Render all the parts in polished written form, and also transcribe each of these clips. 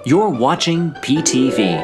You're watching PTV.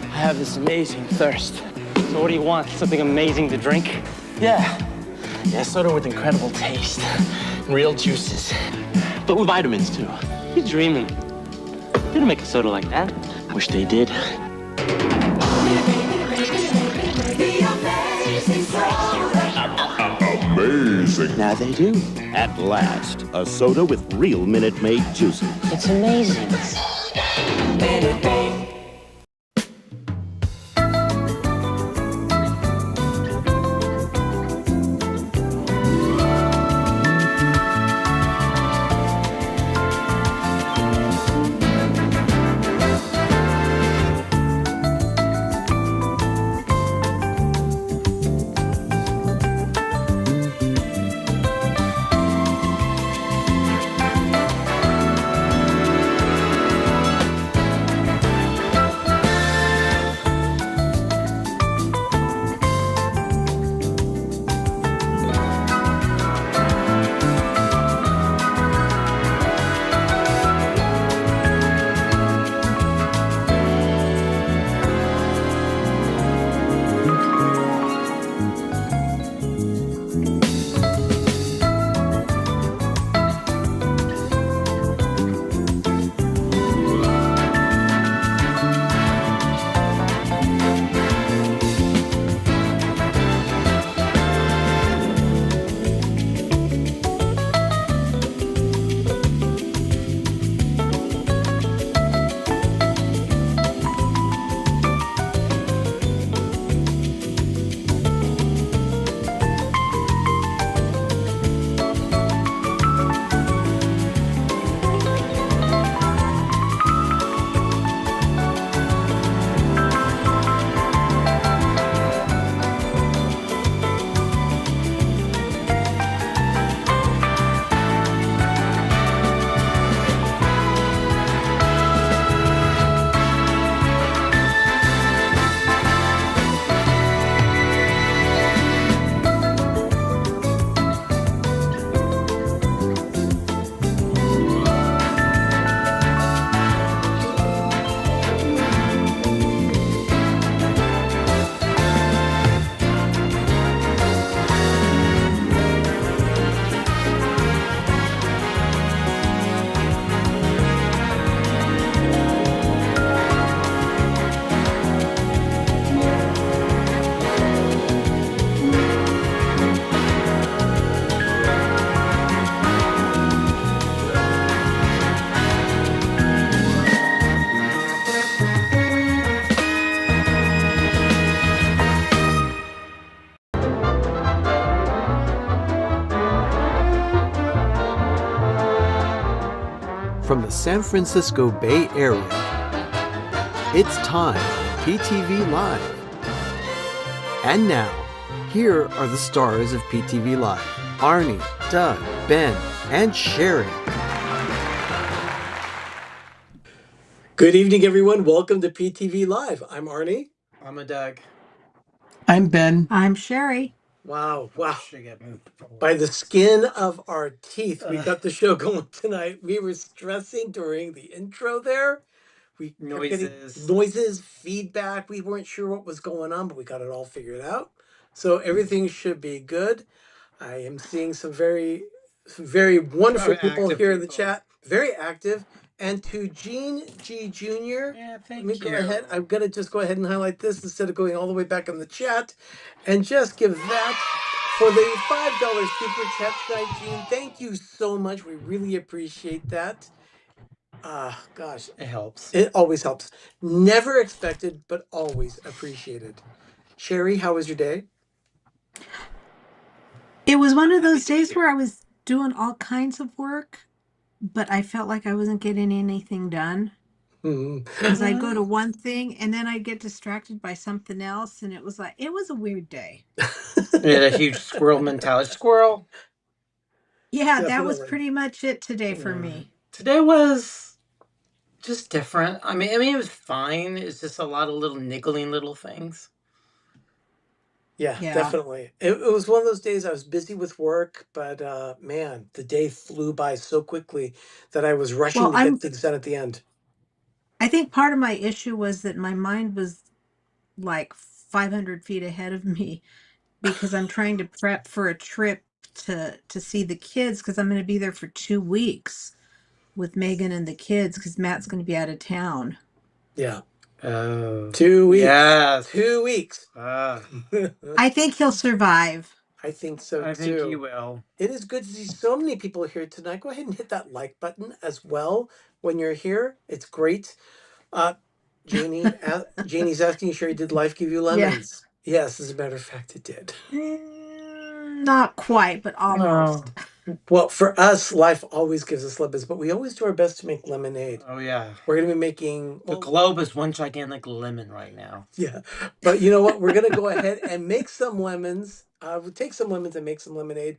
I have this amazing thirst. So what do you want? Something amazing to drink? Yeah, soda with incredible taste and real juices, but with vitamins too. You're dreaming. They didn't make a soda like that. I wish they did. Amazing. Now they do. At last, a soda with real Minute Maid juices. It's amazing. the San Francisco Bay Area. It's time for PTV Live. And now, here are the stars of PTV Live: Arnie, Doug, Ben, and Sherry. Good evening, everyone. Welcome to PTV Live. I'm Arnie. I'm a Doug. I'm Ben. I'm Sherry. Wow. Should get moved forward. By the skin of our teeth, we got the show going tonight. We were stressing during the intro there. We kept getting noises, feedback. We weren't sure what was going on, but we got it all figured out. So everything should be good. I am seeing some very wonderful people here in the chat. Very active. And to Gene G. Jr. Yeah, Let me go ahead. I'm gonna just go ahead and highlight this instead of going all the way back in the chat, and just give that for the $5 super chat tonight, Gene. Thank you so much. We really appreciate that. Gosh, It helps. it always helps. Never expected, but always appreciated. Sherry, how was your day? It was one of those days where I was doing all kinds of work, but I felt like I wasn't getting anything done. Because I'd go to one thing and then I'd get distracted by something else, and it was a weird day. We had a huge squirrel mentality. Squirrel. Yeah, that was pretty much it today for me. Today was just different. I mean, it was fine. It's just a lot of little niggling little things. Yeah, definitely. It was one of those days I was busy with work, but man, the day flew by so quickly that I was rushing to get things done at the end. I think part of my issue was that my mind was like 500 feet ahead of me because I'm trying to prep for a trip to see the kids, because I'm going to be there for 2 weeks with Megan and the kids because Matt's going to be out of town. Yeah. Oh. 2 weeks. Yes. 2 weeks. I think he'll survive. I think so too. I think he will. It is good to see so many people here tonight. Go ahead and hit that like button as well when you're here. It's great. Janie's asking, Sherry, did life give you lemons? Yes, as a matter of fact, it did. Not quite, but almost. Well, for us, life always gives us lemons, but we always do our best to make lemonade. Oh, yeah. We're going to be making... The globe is one gigantic lemon right now. Yeah. But you know what? We're going to go ahead and make some lemons. We'll take some lemons and make some lemonade,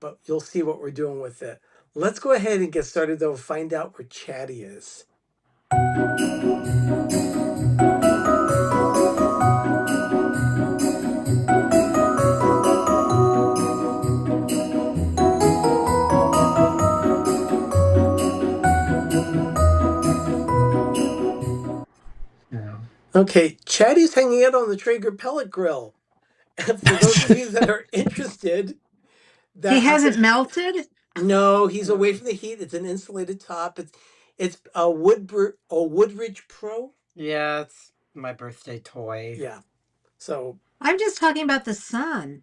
but you'll see what we're doing with it. Let's go ahead and get started, though. Find out where Chatty is. Okay, Chatty's hanging out on the Traeger pellet grill. And for those of you that are interested, he hasn't melted? No, he's away from the heat. It's an insulated top. It's a Woodridge Pro. Yeah, it's my birthday toy. Yeah. So I'm just talking about the sun.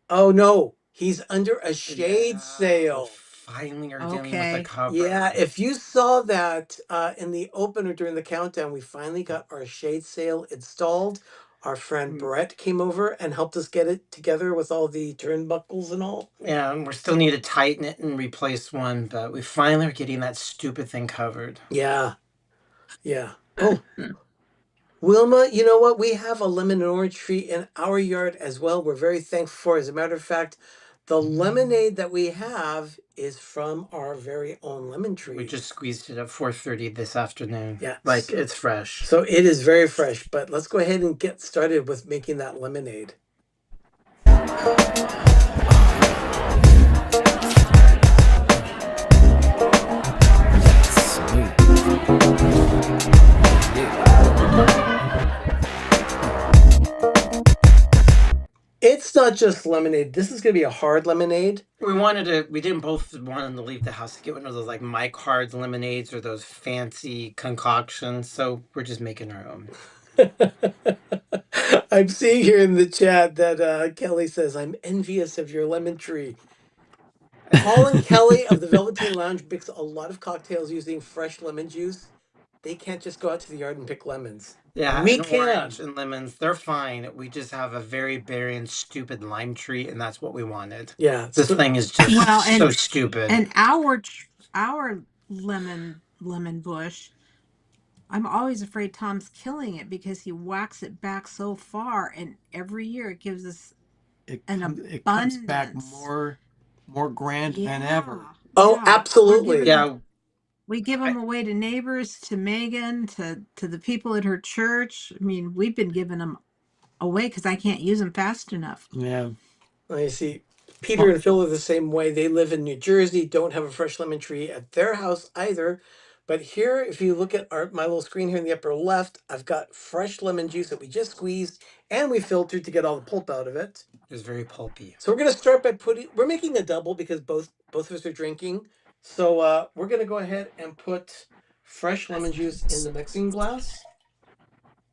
Oh no, he's under a shade sail. Finally are dealing with the cover. Yeah, if you saw that in the opener during the countdown, we finally got our shade sail installed. Our friend Brett came over and helped us get it together with all the turnbuckles and all. Yeah, and we still need to tighten it and replace one, but we finally are getting that stupid thing covered. Yeah. Oh, Wilma, you know what? We have a lemon and orange tree in our yard as well. We're very thankful for it. As a matter of fact, the lemonade that we have is from our very own lemon tree. We just squeezed it at 4:30 this afternoon. Yeah. It's fresh. So it is very fresh, but let's go ahead and get started with making that lemonade. It's not just lemonade. This is going to be a hard lemonade. We didn't both want to leave the house to get one of those like Mike Hard's lemonades or those fancy concoctions. So we're just making our own. I'm seeing here in the chat that Kelly says, I'm envious of your lemon tree. Paul and Kelly of the Velveteen Lounge mix a lot of cocktails using fresh lemon juice. They can't just go out to the yard and pick lemons. Yeah, we and can. Orange and lemons, they're fine. We just have a very barren, stupid lime tree, and that's what we wanted. Yeah. This thing is just so stupid. And our lemon lemon bush. I'm always afraid Tom's killing it because he whacks it back so far, and every year it gives us It an comes back abundance. more grand than ever. Oh, Yeah. absolutely. Yeah, We give them away to neighbors, to Megan, to the people at her church. I mean, we've been giving them away because I can't use them fast enough. Yeah. I see. Peter and Phil are the same way. They live in New Jersey, don't have a fresh lemon tree at their house either. But here, if you look at my little screen here in the upper left, I've got fresh lemon juice that we just squeezed and we filtered to get all the pulp out of it. it's very pulpy. So we're gonna start by we're making a double because both of us are drinking. So we're gonna go ahead and put fresh lemon juice in the mixing glass.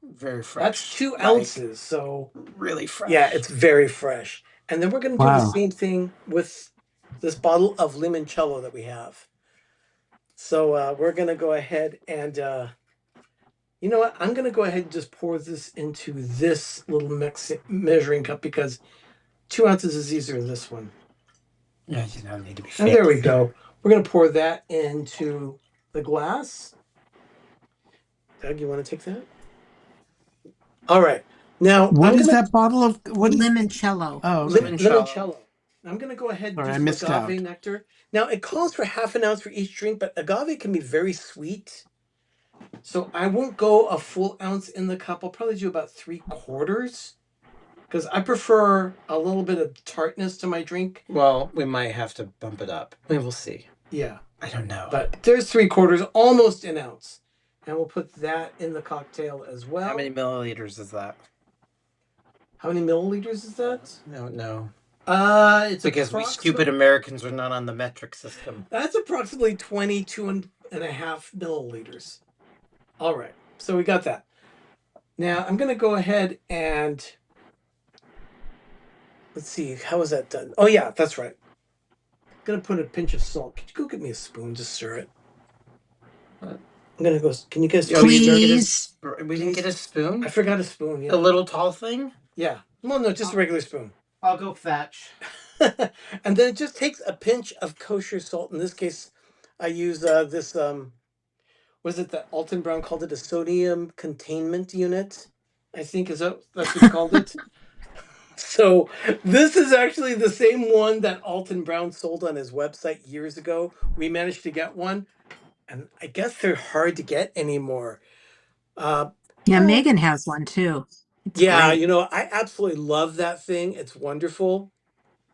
Very fresh. That's 2 ounces. So really fresh. yeah, it's very fresh. And then we're going to do the Wow. same thing with this bottle of limoncello that we have. So we're going to go ahead and, you know what? I'm going to go ahead and just pour this into this little measuring cup because 2 ounces is easier than this one. Yeah, you don't need to be. And there we go. We're going to pour that into the glass. Doug, you want to take that? All right. Now, What is that bottle of what is Limoncello. Oh, okay. limoncello. I'm going to go ahead and Sorry, I do missed some agave out. nectar. Now, it calls for half an ounce for each drink, but agave can be very sweet. So I won't go a full ounce in the cup. I'll probably do about 3/4 because I prefer a little bit of tartness to my drink. Well, we might have to bump it up. We will see. Yeah. I don't know. But there's 3/4, almost an ounce. And we'll put that in the cocktail as well. How many milliliters is that? How many milliliters is that? No. It's because we stupid Americans are not on the metric system. That's approximately 22.5 milliliters. All right, so we got that. Now I'm going to go ahead and let's see, how is that done? Oh yeah, that's right. I'm going to put a pinch of salt. Could you go get me a spoon to stir it? I'm going to go. Can you guys Please? We didn't get a spoon? I forgot a spoon. Yeah. A little tall thing? Yeah. Well, no, just a regular spoon. I'll go fetch. And then it just takes a pinch of kosher salt. In this case, I use this was it that Alton Brown called it a sodium containment unit? I think that's what he called it. So this is actually the same one that Alton Brown sold on his website years ago. We managed to get one, and I guess they're hard to get anymore. Yeah, Megan has one too. It's yeah, great. you know, I absolutely love that thing. It's wonderful.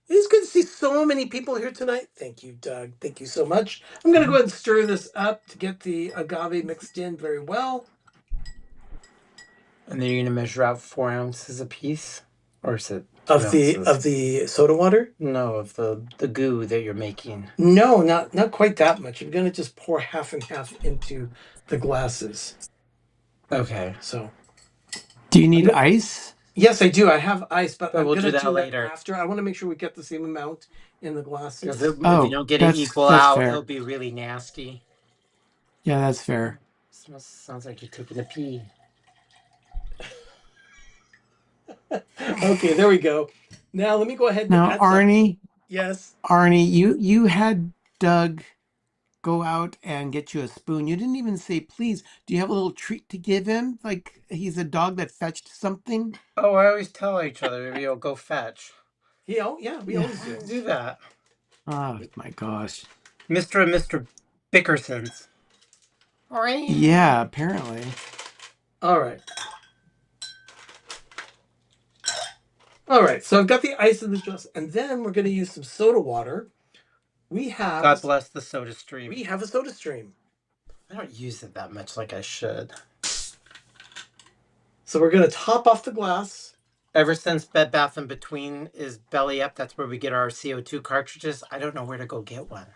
It's good to see so many people here tonight. Thank you, Doug. Thank you so much. I'm going to go ahead and stir this up to get the agave mixed in very well. And then you're going to measure out 4 ounces a piece? Or is it of the soda water? No, of the goo that you're making. No, not quite that much. I'm going to just pour half and half into the glasses. Okay. So. Do you need ice? Yes, I do. I have ice, but I'm we'll going to do that later. After. I want to make sure we get the same amount in the glasses. If you don't get it equal out, fair. It'll be really nasty. Yeah, that's fair. Sounds like you're taking a pee. Okay, there we go. Now let me go ahead and add Arnie. Yes. Arnie, you had Doug go out and get you a spoon. You didn't even say please. Do you have a little treat to give him? Like he's a dog that fetched something? Oh, I always tell each other we'll go fetch. We always do that. Oh my gosh. Mr. and Mr. Bickersons. Right? Yeah, apparently. All right. All right, so I've got the ice in the glass, and then we're going to use some soda water. We have... God bless the soda stream. We have a soda stream. I don't use it that much like I should. So we're going to top off the glass. Ever since Bed Bath & Between is belly up, that's where we get our CO2 cartridges. I don't know where to go get one.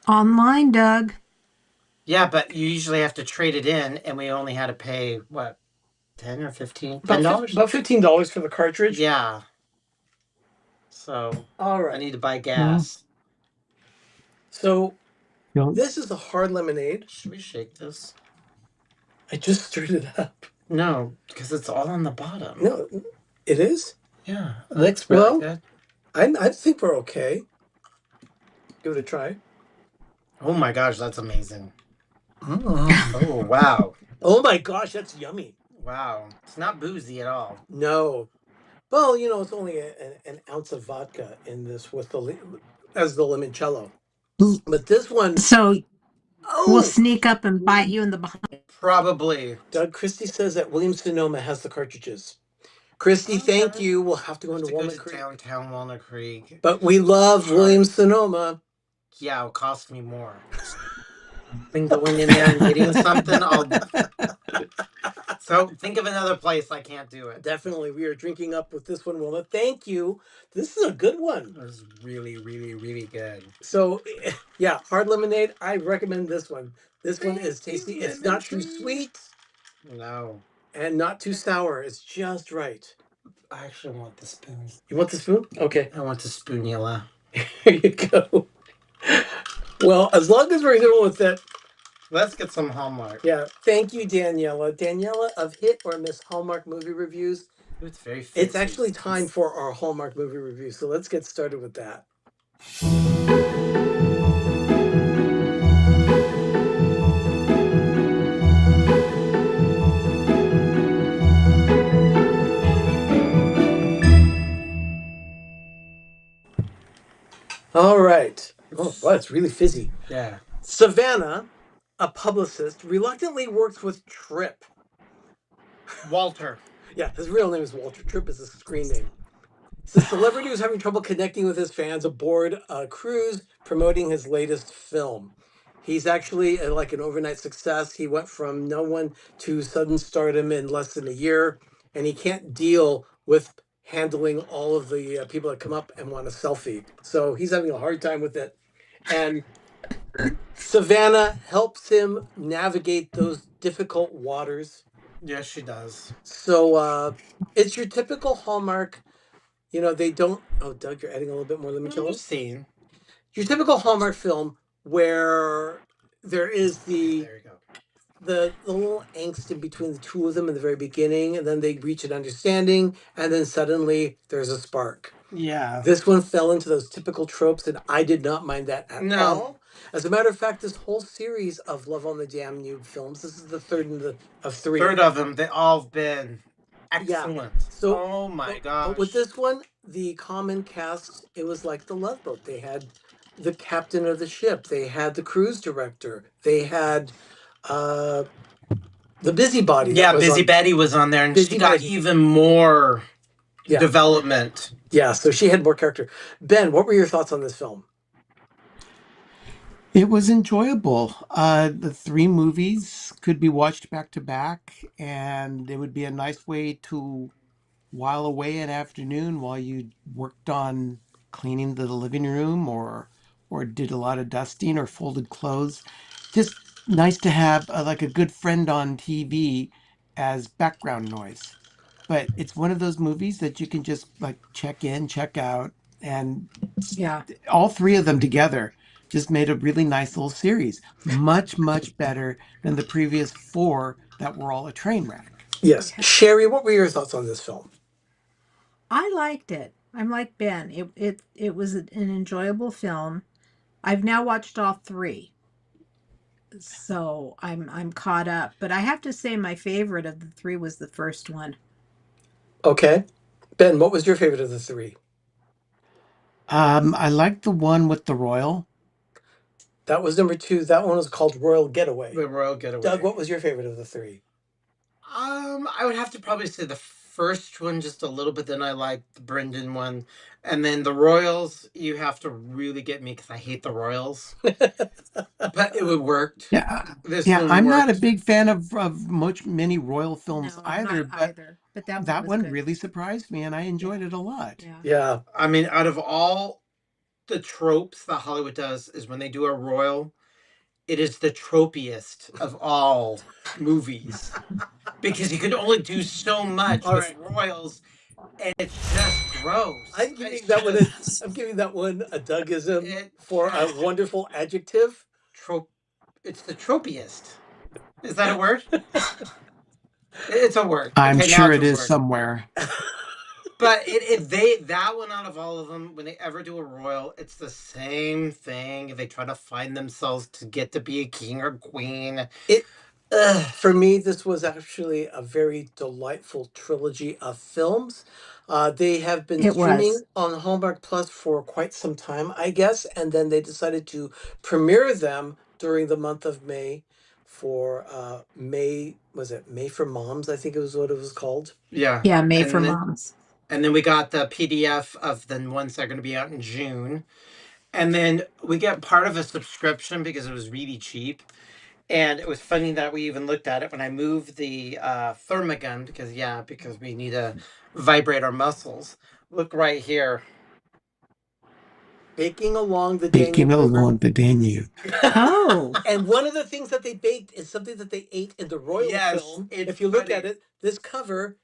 Online, Doug. Yeah, but you usually have to trade it in, and we only had to pay, what, $10 or $15? $10? About $15 for the cartridge. Yeah. So, all right. I need to buy gas. So, this is a hard lemonade. Should we shake this? I just stirred it up. No, because it's all on the bottom. No, it is? Yeah, it looks really good. I think we're okay. Give it a try. Oh my gosh, that's amazing. Oh, wow. Oh my gosh, that's yummy. Wow. It's not boozy at all. No. Well, it's only an ounce of vodka in this with as the limoncello. But this one, So we'll oh, sneak up and bite you in the behind. Probably. Doug Christie says that Williams Sonoma has the cartridges. Christy, thank you. We'll have to go into Walnut Creek. Downtown Walnut Creek. But we love Williams Sonoma. Yeah, it'll cost me more. Been going in there and getting something. So think of another place. I can't do it. Definitely. We are drinking up with this one, Wilma. Thank you. This is a good one. It was really, really, really good. So, yeah, hard lemonade. I recommend this one. This one is tasty. It's not too sweet. No. And not too sour. It's just right. I actually want the spoon. You want the spoon? Okay. I want the spoonula. Here you go. Well, as long as we're done with it. Let's get some Hallmark. Yeah. Thank you, Daniela. Daniela of Hit or Miss Hallmark Movie Reviews. It's very fancy. It's actually time for our Hallmark movie review. So let's get started with that. All right. Oh, wow, it's really fizzy. Yeah. Savannah, a publicist, reluctantly works with Tripp. Walter. Yeah, his real name is Walter. Tripp is his screen name. The celebrity was having trouble connecting with his fans aboard a cruise promoting his latest film. He's actually like an overnight success. He went from no one to sudden stardom in less than a year, and he can't deal with handling all of the people that come up and want a selfie. So he's having a hard time with it. And Savannah helps him navigate those difficult waters. Yes, she does. So it's your typical Hallmark. They don't. Oh, Doug, you're adding a little bit more limoncello. Scene. Your typical Hallmark film where there is There you go. the little angst in between the two of them in the very beginning, and then they reach an understanding, and then suddenly there's a spark. Yeah. This one fell into those typical tropes, and I did not mind that at all. As a matter of fact, this whole series of Love on the Danube films, this is the third of three. Third of them, they all have been excellent. Yeah. So, oh my gosh. But with this one, the common cast, it was like the Love Boat. They had the captain of the ship. They had the cruise director. They had the busybody. Yeah, Busy Betty was on there, and she got even more development. Yeah, so she had more character. Ben, what were your thoughts on this film? It was enjoyable. The three movies could be watched back to back, and it would be a nice way to while away an afternoon while you worked on cleaning the living room or did a lot of dusting or folded clothes. Just nice to have like a good friend on TV as background noise. But it's one of those movies that you can just like check in, check out, and Yeah. all three of them together just made a really nice little series. Much, much better than the previous four that were all a train wreck. Yes. Sherry, what were your thoughts on this film? I liked it. I'm like Ben. It was an enjoyable film. I've now watched all three, so I'm caught up. But I have to say, my favorite of the three was the first one. Okay, Ben, what was your favorite of the three? I liked the one with the royal. That was number 2. That one was called Royal Getaway. The Royal Getaway. Doug, what was your favorite of the three? I would have to probably say the first one just a little bit. Then I liked the Brendan one, and then the Royals. You have to really get me because I hate the Royals, but it worked. Yeah, This yeah. one I'm worked. not a big fan of many royal films No, either, not but either. But that that was one good. really surprised me, and I enjoyed it a lot. Yeah. Yeah. I mean, out of all the tropes that Hollywood does, is when they do a royal, it is the tropiest of all movies because you can only do so much with royals, and it's just gross. I'm giving that one a Dougism for a wonderful adjective. It's the tropiest. Is that a word? It's a word. I'm Okay, now sure it's it a is word. somewhere. But that one out of all of them, when they ever do a royal, it's the same thing. They try to find themselves to get to be a king or queen. For me, this was actually a very delightful trilogy of films. They have been It streaming was. on Hallmark Plus for quite some time, I guess, and then they decided to premiere them during the month of May for May. Was it May for Moms? I think it was what it was called. Yeah. Yeah, Made for Moms. And then we got the PDF of the ones that are going to be out in June. And then we get part of a subscription because it was really cheap. And it was funny that we even looked at it when I moved the thermogun because we need to vibrate our muscles. Look right here. Baking along the Baking Danube River. along the Danube. Oh. And one of the things that they baked is something that they ate in the royal film. If you look at it, this cover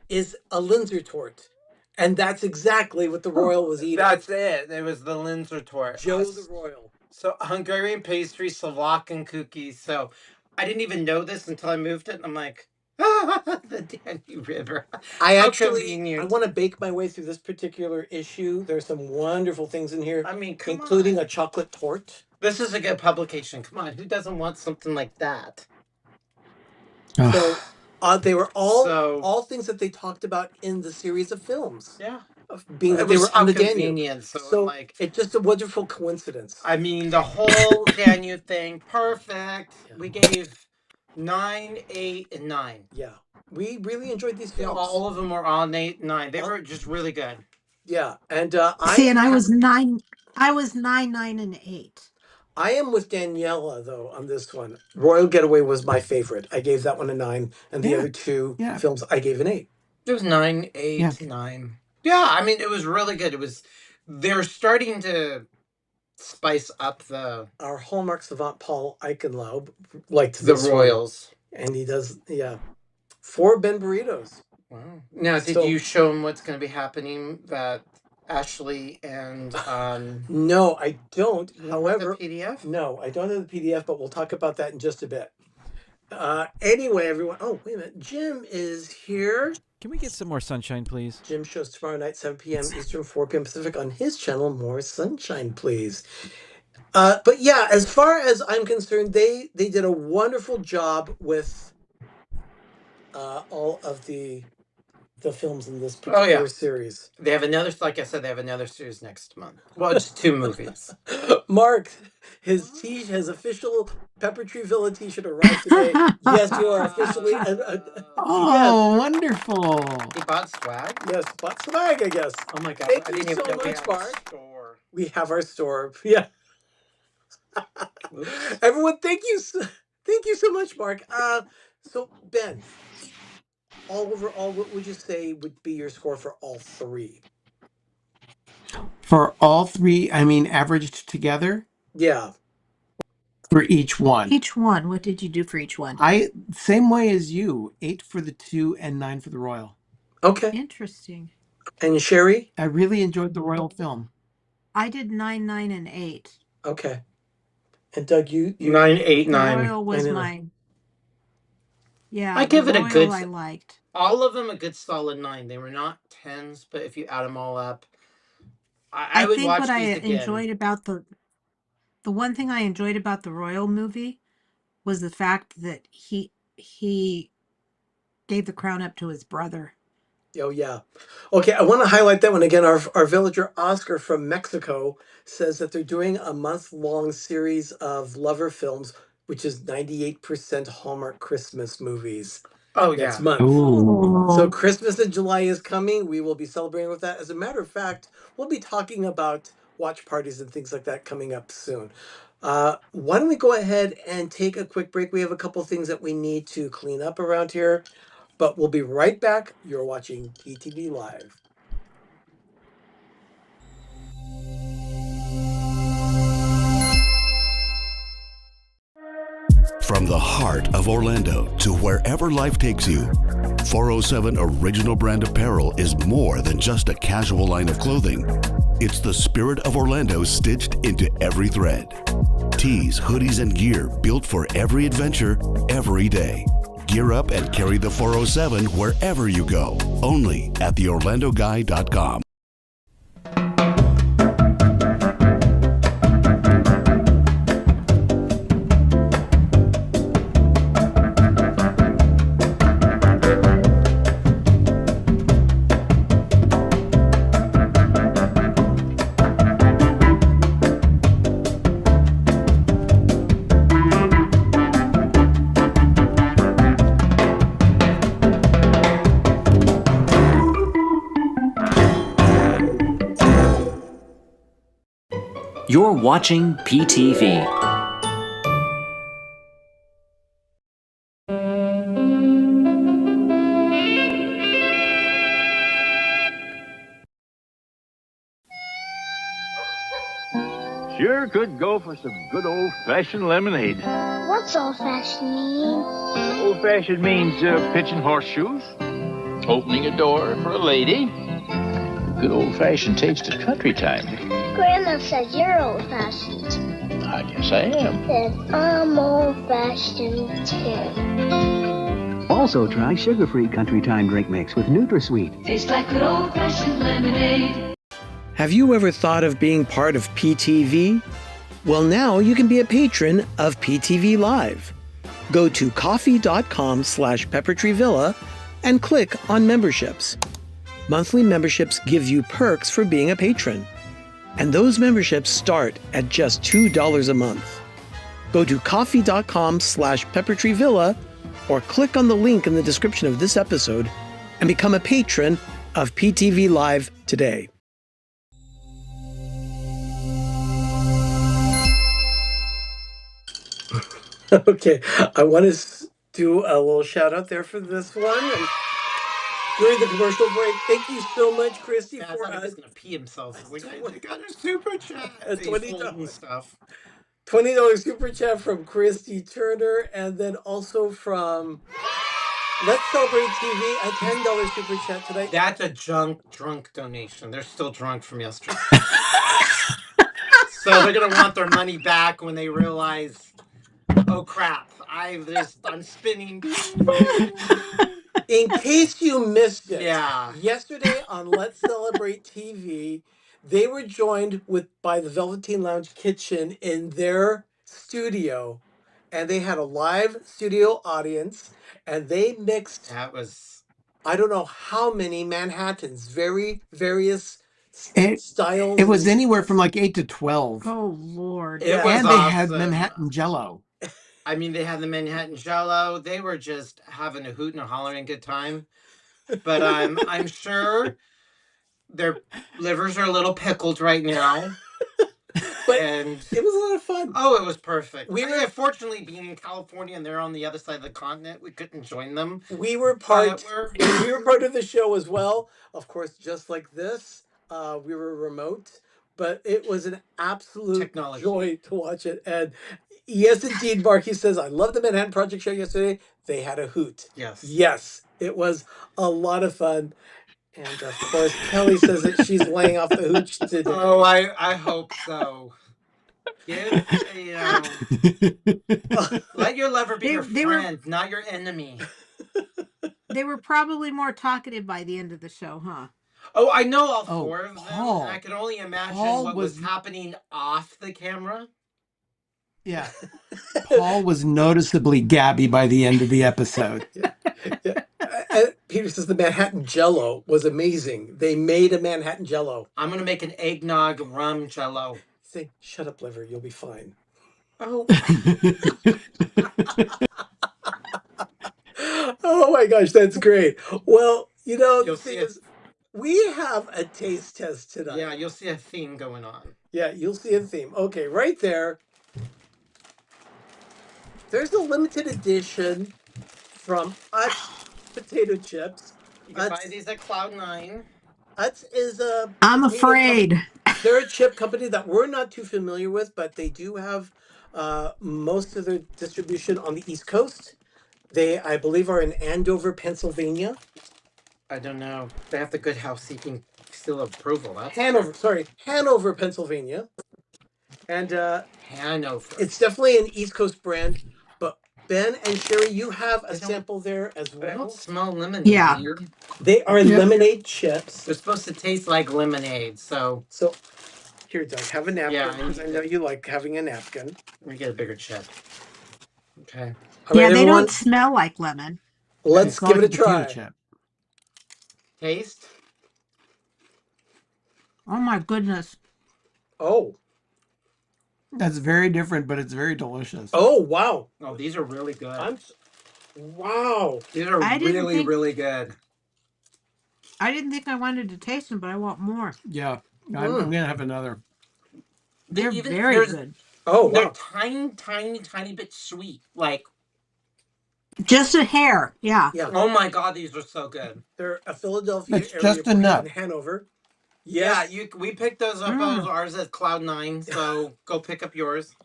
is a Linzer tort. And that's exactly what the royal was eating. That's it. It was the Linzer tort. Joe the Royal. So Hungarian pastry, Slovakian cookies. So I didn't even know this until I moved it. And I'm like, the Danube River. I want to bake my way through this particular issue. There's some wonderful things in here. I mean, including a chocolate tort. This is a good publication. Come on, who doesn't want something like that? So they were all things that they talked about in the series of films. Yeah. Being that they were on the Danube. So it's just a wonderful coincidence. I mean, the whole Danube thing, perfect. Yeah. We gave 9, 8, and 9. Yeah. We really enjoyed these films. Yeah, all of them were on 8, 9. They were just really good. Yeah. And I was 9, 9, and 8. I am with Daniela, though, on this one. Royal Getaway was my favorite. I gave that one a 9, and the other two films I gave an 8. It was 9, 8, 9. Yeah, I mean, it was really good. They're starting to spice up our Hallmark savant Paul Eichenlaub liked the Royals. And he does, 4 Ben burritos. Wow. Now, did you show him what's going to be happening that Ashley and No, I don't. However, the PDF? No, I don't have the PDF, but we'll talk about that in just a bit. Anyway, everyone. Oh, wait a minute. Jim is here. Can we get some more sunshine, please? Jim shows tomorrow night, 7 p.m. Eastern, 4 p.m. Pacific on his channel, More Sunshine, Please. But yeah, as far as I'm concerned, they did a wonderful job with all of the films in this particular series. They have another, like I said, they have another series next month. Well, it's 2 movies. Mark, his official Pepper Tree Villa t-shirt arrived today. Yes, you are officially. Wonderful. He bought swag? Yes, bought swag, I guess. Oh my God. Thank you so much, Mark. We have our store. Yeah. Everyone, thank you so much, Mark. So Ben, overall, what would you say would be your score for all 3? For all 3, I mean, averaged together? Yeah. For each one. Each one. What did you do for each one? Same way as you. 8 for the 2 and 9 for the Royal. Okay. Interesting. And Sherry? I really enjoyed the Royal film. I did 9, 9, and 8. Okay. And Doug, you 9, 8, 9. The Royal was mine. Yeah, I give it a good. I liked all of them a good solid 9. They were not 10s, but if you add them all up, I would watch these again. I think what I enjoyed about the one thing I enjoyed about the Royal movie was the fact that he gave the crown up to his brother. Oh, yeah. Okay, I want to highlight that one again. Our villager Oscar from Mexico says that they're doing a month-long series of lover films, which is 98% Hallmark Christmas movies. Oh, next month. Ooh. So Christmas in July is coming. We will be celebrating with that. As a matter of fact, we'll be talking about watch parties and things like that coming up soon. Why don't we go ahead and take a quick break? We have a couple things that we need to clean up around here. But we'll be right back. You're watching PTV Live. From the heart of Orlando to wherever life takes you, 407 Original Brand Apparel is more than just a casual line of clothing. It's the spirit of Orlando stitched into every thread. Tees, hoodies, and gear built for every adventure, every day. Gear up and carry the 407 wherever you go. Only at theorlandoguy.com. You're watching PTV. Sure could go for some good old-fashioned lemonade. What's old-fashioned mean? Old-fashioned means pitching horseshoes, opening a door for a lady. The good old-fashioned taste of country time. Grandma says you're old-fashioned. I guess I am. Then I'm old-fashioned too. Also try sugar-free Country Time drink mix with NutraSweet. Tastes like good old-fashioned lemonade. Have you ever thought of being part of PTV? Well, now you can be a patron of PTV Live. Go to coffee.com/peppertreevilla and click on memberships. Monthly memberships give you perks for being a patron. And those memberships start at just $2 a month. Go to coffee.com/peppertreevilla or click on the link in the description of this episode and become a patron of PTV Live today. Okay, I want to do a little shout out there for this one. And during the commercial break, thank you so much, Christy, Yeah, I for thought he was gonna pee himself. He's like, I got a super chat. $20 stuff. $20 super chat from Christy Turner, and then also from Let's Celebrate TV, a $10 super chat tonight. That's a drunk donation. They're still drunk from yesterday. So they're gonna want their money back when they realize, oh crap, I'm spinning. In case you missed it, Yeah. Yesterday on Let's Celebrate TV, they were joined by the Velveteen Lounge Kitchen in their studio, and they had a live studio audience, and they mixed. That was. I don't know how many Manhattans, various styles. It was anywhere from like 8 to 12. Oh Lord! It was and they awesome. had Manhattan Jello. I mean, they had the Manhattan Jello. They were just having a hoot and a hollering good time. But I'm sure their livers are a little pickled right now. And it was a lot of fun. Oh, it was perfect. Fortunately, being in California and they're on the other side of the continent, we couldn't join them. We were part of the show as well. Of course, just like this, we were remote, but it was an absolute joy to watch it. And yes, indeed, Marky says, I love the Manhattan Project show yesterday. They had a hoot. Yes, it was a lot of fun. And of course, Kelly says that she's laying off the hooch today. Oh, I hope so. Let your lover be your friend, not your enemy. They were probably more talkative by the end of the show, huh? Oh, I know all four of them. I can only imagine what was happening off the camera. Yeah. Paul was noticeably gabby by the end of the episode. Yeah. Peter says the Manhattan Jello was amazing. They made a Manhattan Jello. I'm going to make an eggnog rum Jello. Say, shut up, liver. You'll be fine. Oh. Oh my gosh, that's great. Well, the thing is, we have a taste test tonight. Yeah, you'll see a theme going on. Yeah, you'll see a theme. Okay, right there. There's a limited edition from Utz potato chips. You can buy these at Cloud9. Utz is a... I'm afraid. They're a chip company that we're not too familiar with, but they do have most of their distribution on the East Coast. They, I believe, are in Andover, Pennsylvania. I don't know. They have the good housekeeping seal of approval. Hanover, Pennsylvania. And Hanover. It's definitely an East Coast brand, but Ben and Sherry, you have a sample there as well. I don't smell lemonade. Yeah. Dude. They are lemonade chips. They're supposed to taste like lemonade. So here, Doug, have a napkin Yeah, because I know you like having a napkin. let me get a bigger chip. Okay. All Yeah, right, they everyone, don't smell like lemon. let's Smell give like it a potato try. chip. Taste. Oh my goodness. Oh. That's very different, but it's very delicious. Oh, wow. Oh, these are really good. Wow. These are really good. I didn't think I wanted to taste them, but I want more. Yeah, I'm gonna have another. They're very good. Oh, wow. They're tiny bit sweet. Like Just a hair. Yeah. Yeah. Oh my God, these are so good. They're a Philadelphia It's area just a brand nut. in Hanover. Yes. Yes. Yeah, we picked those up. Ours at Cloud9, so go pick up yours.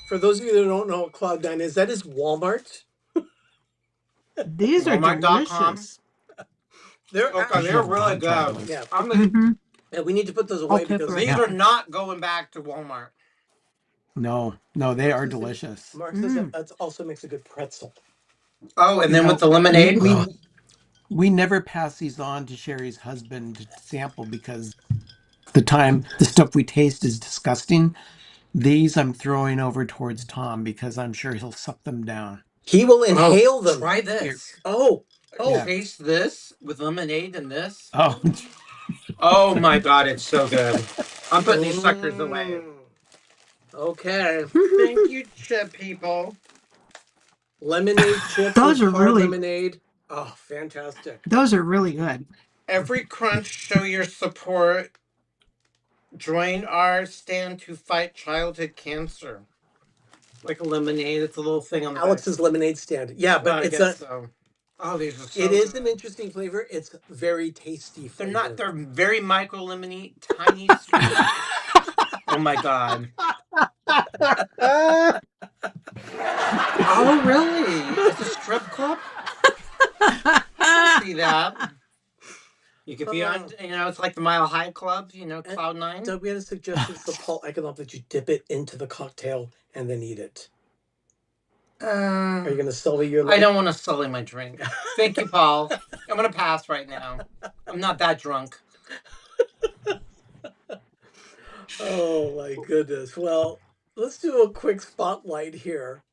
For those of you that don't know what Cloud9 is, that is Walmart. These are delicious. They're They're really good. Yeah. And we need to put those away because these are not going back to Walmart. No, they are delicious. Mark says that also makes a good pretzel. Oh, and then with the lemonade? We never pass these on to Sherry's husband to sample because the stuff we taste is disgusting. These I'm throwing over towards Tom because I'm sure he'll suck them down. He will inhale them. Try this. Yeah. Taste this with lemonade and this. Oh. Oh my God, it's so good. I'm putting these suckers away. Okay. Thank you, chip people. Lemonade chips. Those are hard really lemonade. Oh, fantastic. Those are really good. Every crunch, show your support. Join our stand to fight childhood cancer. Like a lemonade, it's a little thing on the Alex's lemonade stand. Yeah, but it's a. So. Oh, these are so It is good. an interesting flavor. It's very tasty flavor. They're very micro lemony, tiny sweet. Oh my God. Oh really? It's a strip club? I see that. You could be on, it's like the Mile High Club, Cloud9. Doug, we had a suggestion for Paul Econom that you dip it into the cocktail and then eat it. Are you going to sully your life? I don't want to sully my drink. Thank you, Paul. I'm going to pass right now. I'm not that drunk. Oh, my goodness. Well, let's do a quick spotlight here.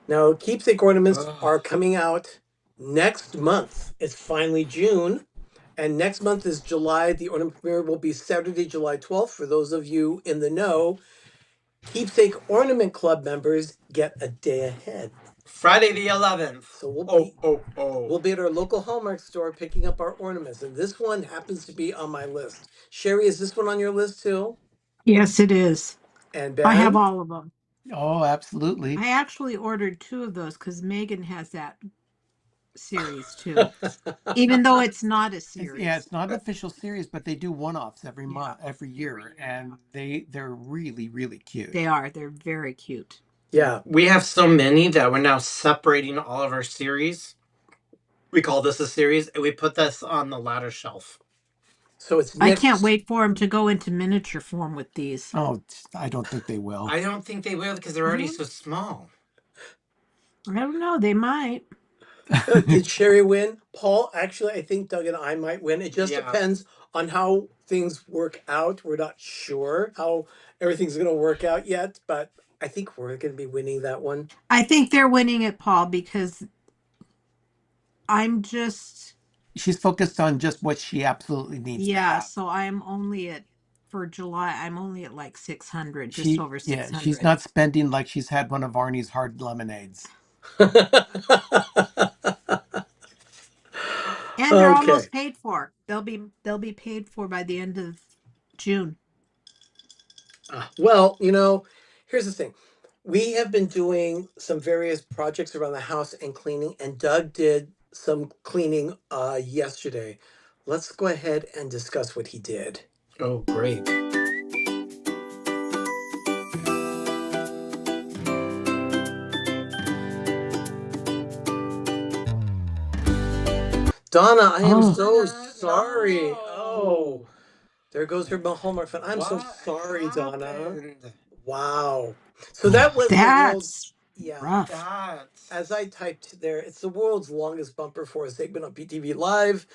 Now, keepsake ornaments are coming out next month. It's finally June, and next month is July. The ornament premiere will be Saturday, July 12th. For those of you in the know, Keepsake Ornament Club members get a day ahead. Friday the 11th. So we'll we'll be at our local Hallmark store picking up our ornaments, and this one happens to be on my list. Sherry, is this one on your list too? Yes, it is. And Ben? I have all of them. Oh, absolutely. I actually ordered 2 of those because Megan has that series too. Even though it's not a series. Yeah, it's not an official series, but they do one-offs every month, every year, and they're really, really cute. They are. They're very cute. Yeah. We have so many that we're now separating all of our series. We call this a series, and we put this on the ladder shelf. So it's I can't wait for them to go into miniature form with these. Oh, I don't think they will. I don't think they will because they're already so small. I don't know. They might. Did Sherry win? Paul, actually, I think Doug and I might win. It just depends on how things work out. We're not sure how everything's going to work out yet, but I think we're going to be winning that one. I think they're winning it, Paul, because she's focused on just what she absolutely needs to have. So I'm only for July, I'm only at like 600, just over 600. Yeah, she's not spending like she's had one of Arnie's hard lemonades. And they're almost paid for. They'll be paid for by the end of June. Well, here's the thing. We have been doing some various projects around the house and cleaning, and Doug did some cleaning yesterday. Let's go ahead and discuss what he did. Oh, great. Donna, I am Oh. so sorry. No. Oh, there goes her Hallmark fan. I'm so What sorry, Donna. happened? Wow. So that was the world's, That's yeah. That's As I typed there, it's the world's longest bumper for a segment on PTV Live.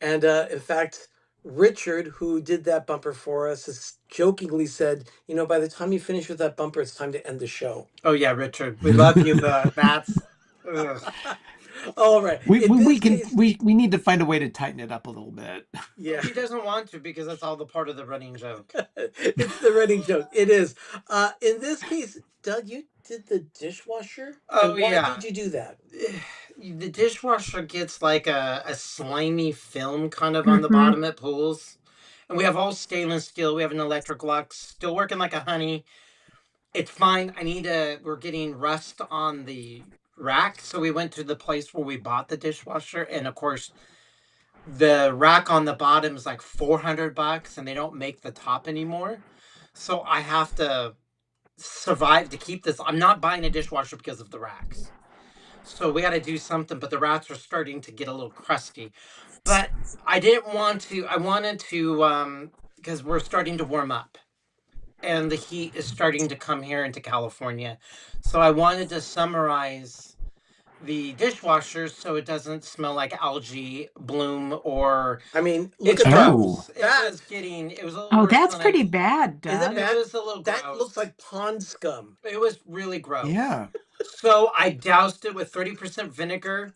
And in fact, Richard, who did that bumper for us, has jokingly said, you know, by the time you finish with that bumper, it's time to end the show. Oh yeah, Richard, we love you, but that's all right. We In this can case, we need to find a way to tighten it up a little bit. yeah. he doesn't want to because that's all the part of the running joke. It's the running joke. It is. In this case, Doug, you did the dishwasher. Oh And why yeah. did you do that? The dishwasher gets like a slimy film kind of on the bottom it pulls. And we have all stainless steel. We have an electric lux. Still working like a honey. It's fine. We're getting rust on the rack. So we went to the place where we bought the dishwasher. And of course, the rack on the bottom is like $400 and they don't make the top anymore. So I have to survive to keep this. I'm not buying a dishwasher because of the racks. So we got to do something, but the rats are starting to get a little crusty. But I didn't want to. I wanted to because we're starting to warm up, and the heat is starting to come here into California. So I wanted to summarize the dishwashers so it doesn't smell like algae bloom or. I mean, look it's at gross. that. It was a little. oh, worse that's than pretty bad, Doug. Isn't that It was a little that gross. looks like pond scum. It was really gross. Yeah. So I doused it with 30% vinegar,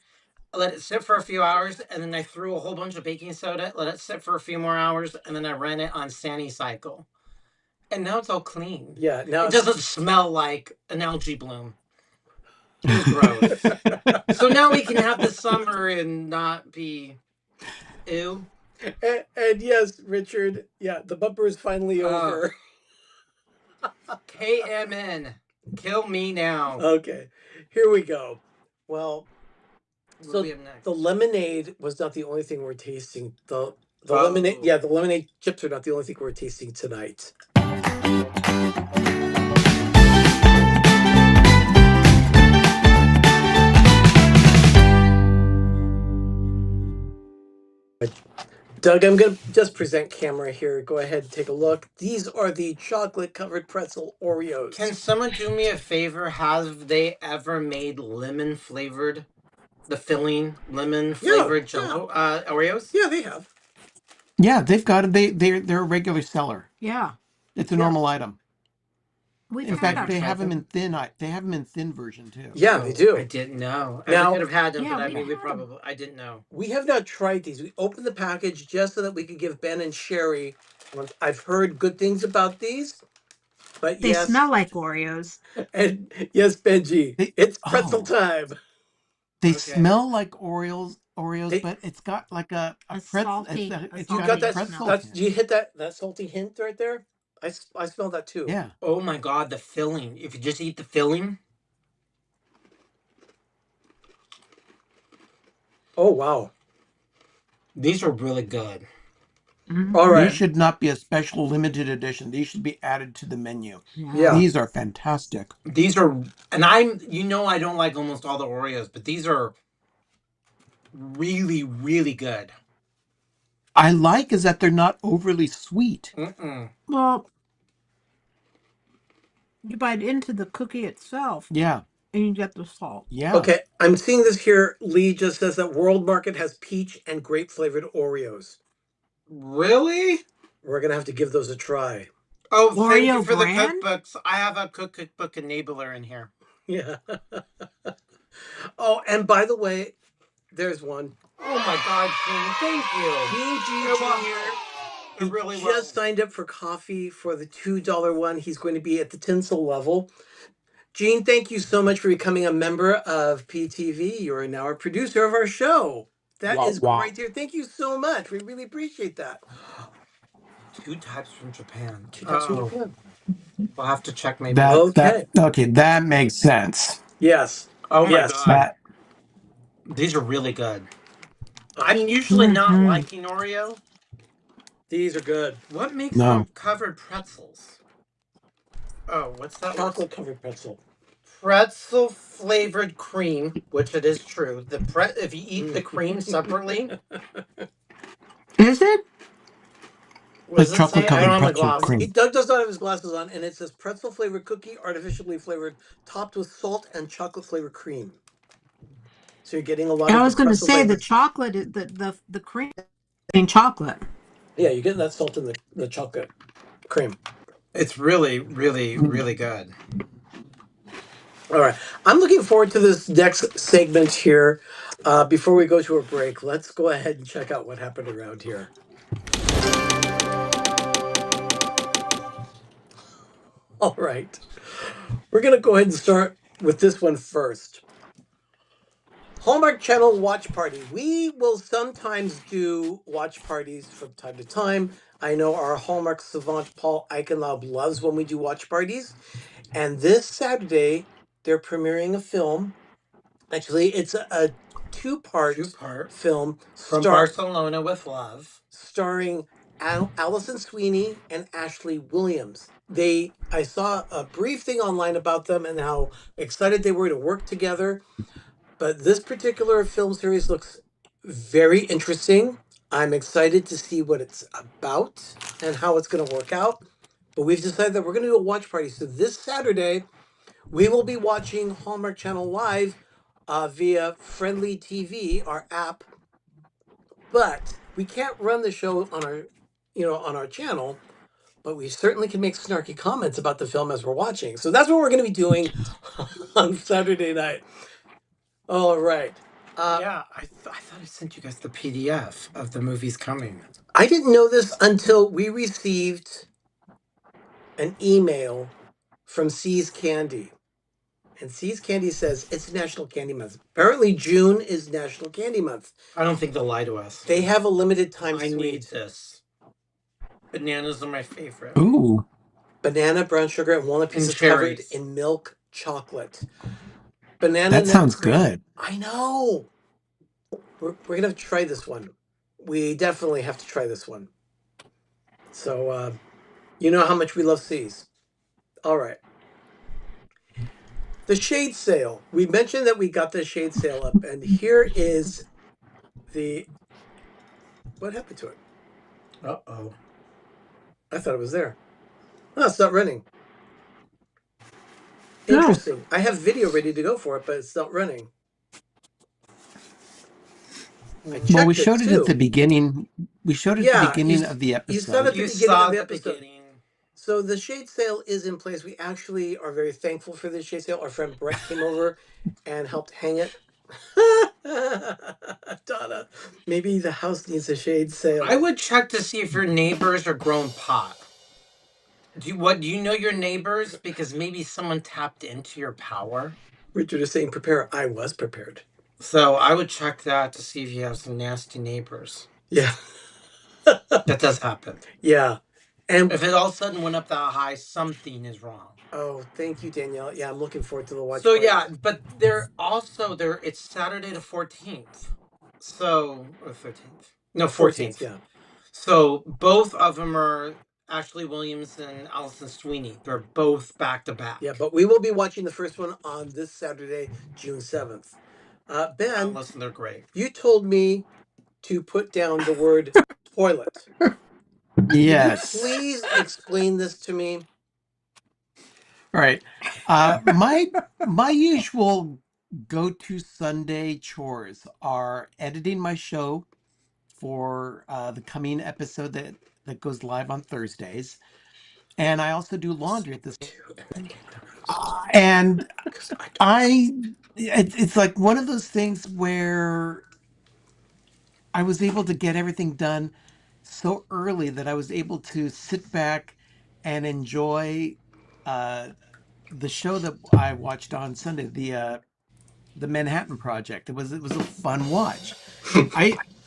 let it sit for a few hours, and then I threw a whole bunch of baking soda, let it sit for a few more hours, and then I ran it on Cycle. And now it's all clean. Yeah, now it doesn't smell like an algae bloom. It was gross. So now we can have the summer and not be ew. And yes, Richard, yeah, the bumper is finally over. KMN. Kill me now. Okay, here we go. Well, What so do we have next? the lemonade was not the only thing we're tasting. The lemonade, yeah, the lemonade chips are not the only thing we're tasting tonight. Doug, I'm going to just present camera here. Go ahead and take a look. These are the chocolate-covered pretzel Oreos. Can someone do me a favor? Have they ever made lemon flavored, the filling lemon flavored Oreos? Yeah, they have. Yeah, they've got it. They're a regular seller. Yeah, It's a normal item. we've In had fact, they them. have them in thin. They have them in thin version too. Yeah, they do. I didn't know. Now- I could have had them, Yeah, but I we mean, we had 'em. probably. I didn't know. We have not tried these. We opened the package just so that we could give Ben and Sherry. I've heard good things about these, but They yes, smell like Oreos. and yes, Benji, it's pretzel time. They smell like Oreos, They- but it's got like a pretzel. salty- It's a got got a that. pretzel. That's, do you hit that salty hint right there? I smell that too. Yeah. Oh my god, the filling! If you just eat the filling. Oh wow. These are really good. All right. These should not be a special limited edition. These should be added to the menu. Yeah. These are fantastic. These are, and I don't like almost all the Oreos, but these are really, really good. I like is that they're not overly sweet. Well, you bite into the cookie itself. Yeah. And you get the salt. Yeah. Okay, I'm seeing this here. Lee just says that World Market has peach and grape flavored Oreos. Really? We're gonna have to give those a try. Oh, thank you Oreo for brand? the cookbooks. I have a cookbook enabler in here. Yeah. Oh, and by the way, there's one. Oh my god, Gene, thank you. Gene G You're welcome. Jr. You're He really just welcome. signed up for coffee for the $2 one. He's going to be at the tinsel level. Gene, thank you so much for becoming a member of PTV. You are now a producer of our show. That is great here. Thank you so much. We really appreciate that. 2 types from Japan. 2 types from Japan. We'll have to check maybe. That makes sense. Yes. Oh my Yes. god. These are really good. I'm usually not liking Oreo. These are good. What makes them covered pretzels? Oh, what's that? Chocolate covered pretzel. pretzel flavored cream, which it is true. If you eat the cream separately, Is it? what Like does it chocolate say? I don't covered have my pretzel glasses. cream. Doug does not have his glasses on, and it says pretzel flavored cookie, artificially flavored, topped with salt and chocolate flavored cream. So you're getting a lot I of the was going to pretzel say the flavored. chocolate, the cream, in chocolate. Yeah, you're getting that salt in the chocolate cream. It's really, really, really good. All right. I'm looking forward to this next segment here. Before we go to a break, let's go ahead and check out what happened around here. All right. We're going to go ahead and start with this one first. Hallmark Channel watch party. We will sometimes do watch parties from time to time. I know our Hallmark savant Paul Eichenlaub loves when we do watch parties. And this Saturday, they're premiering a film. Actually, it's a two-part film From Barcelona with Love, starring Allison Sweeney and Ashley Williams. I saw a brief thing online about them and how excited they were to work together. But this particular film series looks very interesting. I'm excited to see what it's about and how it's going to work out. But we've decided that we're going to do a watch party. So this Saturday, we will be watching Hallmark Channel Live via Friendly TV, our app. But we can't run the show on our channel. But we certainly can make snarky comments about the film as we're watching. So that's what we're going to be doing on Saturday night. All right. Yeah, I thought I sent you guys the PDF of the movies coming. I didn't know this until we received an email from See's Candy. And See's Candy says it's National Candy Month. Apparently June is National Candy Month. I don't think they'll lie to us. They have a limited time I sweet. need this. Bananas are my favorite. Ooh. Banana, brown sugar, and walnut pieces covered in milk chocolate. Banana That nut sounds cream. good. I know. We're going to have to try this one. We definitely have to try this one. So, you know how much we love See's. All right. The shade sale. We mentioned that we got the shade sale up, and here is the... What happened to it? Uh-oh. I thought it was there. Oh, it's not running. Interesting. I have video ready to go for it, but it's not running. Well, we showed it at the beginning. We showed it at the beginning of the episode. You saw it at the beginning of the episode. So the shade sale is in place. We actually are very thankful for this shade sale. Our friend Brett came over and helped hang it. Donna, maybe the house needs a shade sale. I would check to see if your neighbors are growing pot. Do you know your neighbors? Because maybe someone tapped into your power. Richard is saying prepare. I was prepared. So I would check that to see if you have some nasty neighbors. Yeah. That does happen. Yeah. And if it all of a sudden went up that high, something is wrong. Oh, thank you, Danielle. Yeah, I'm looking forward to the watch. So yeah, but it's Saturday the 14th. So, or 13th. No, 14th. Yeah. So both of them are Ashley Williams and Allison Sweeney. They're both back to back. Yeah, but we will be watching the first one on this Saturday, June 7th. Ben, listen, they're great. You told me to put down the word toilet. Yes. Can you please explain this to me? All right. My usual go-to Sunday chores are editing my show for the coming episode that goes live on Thursdays, and I also do laundry at this. And it's like one of those things where I was able to get everything done so early that I was able to sit back and enjoy the show that I watched on Sunday, the Manhattan Project. It was a fun watch.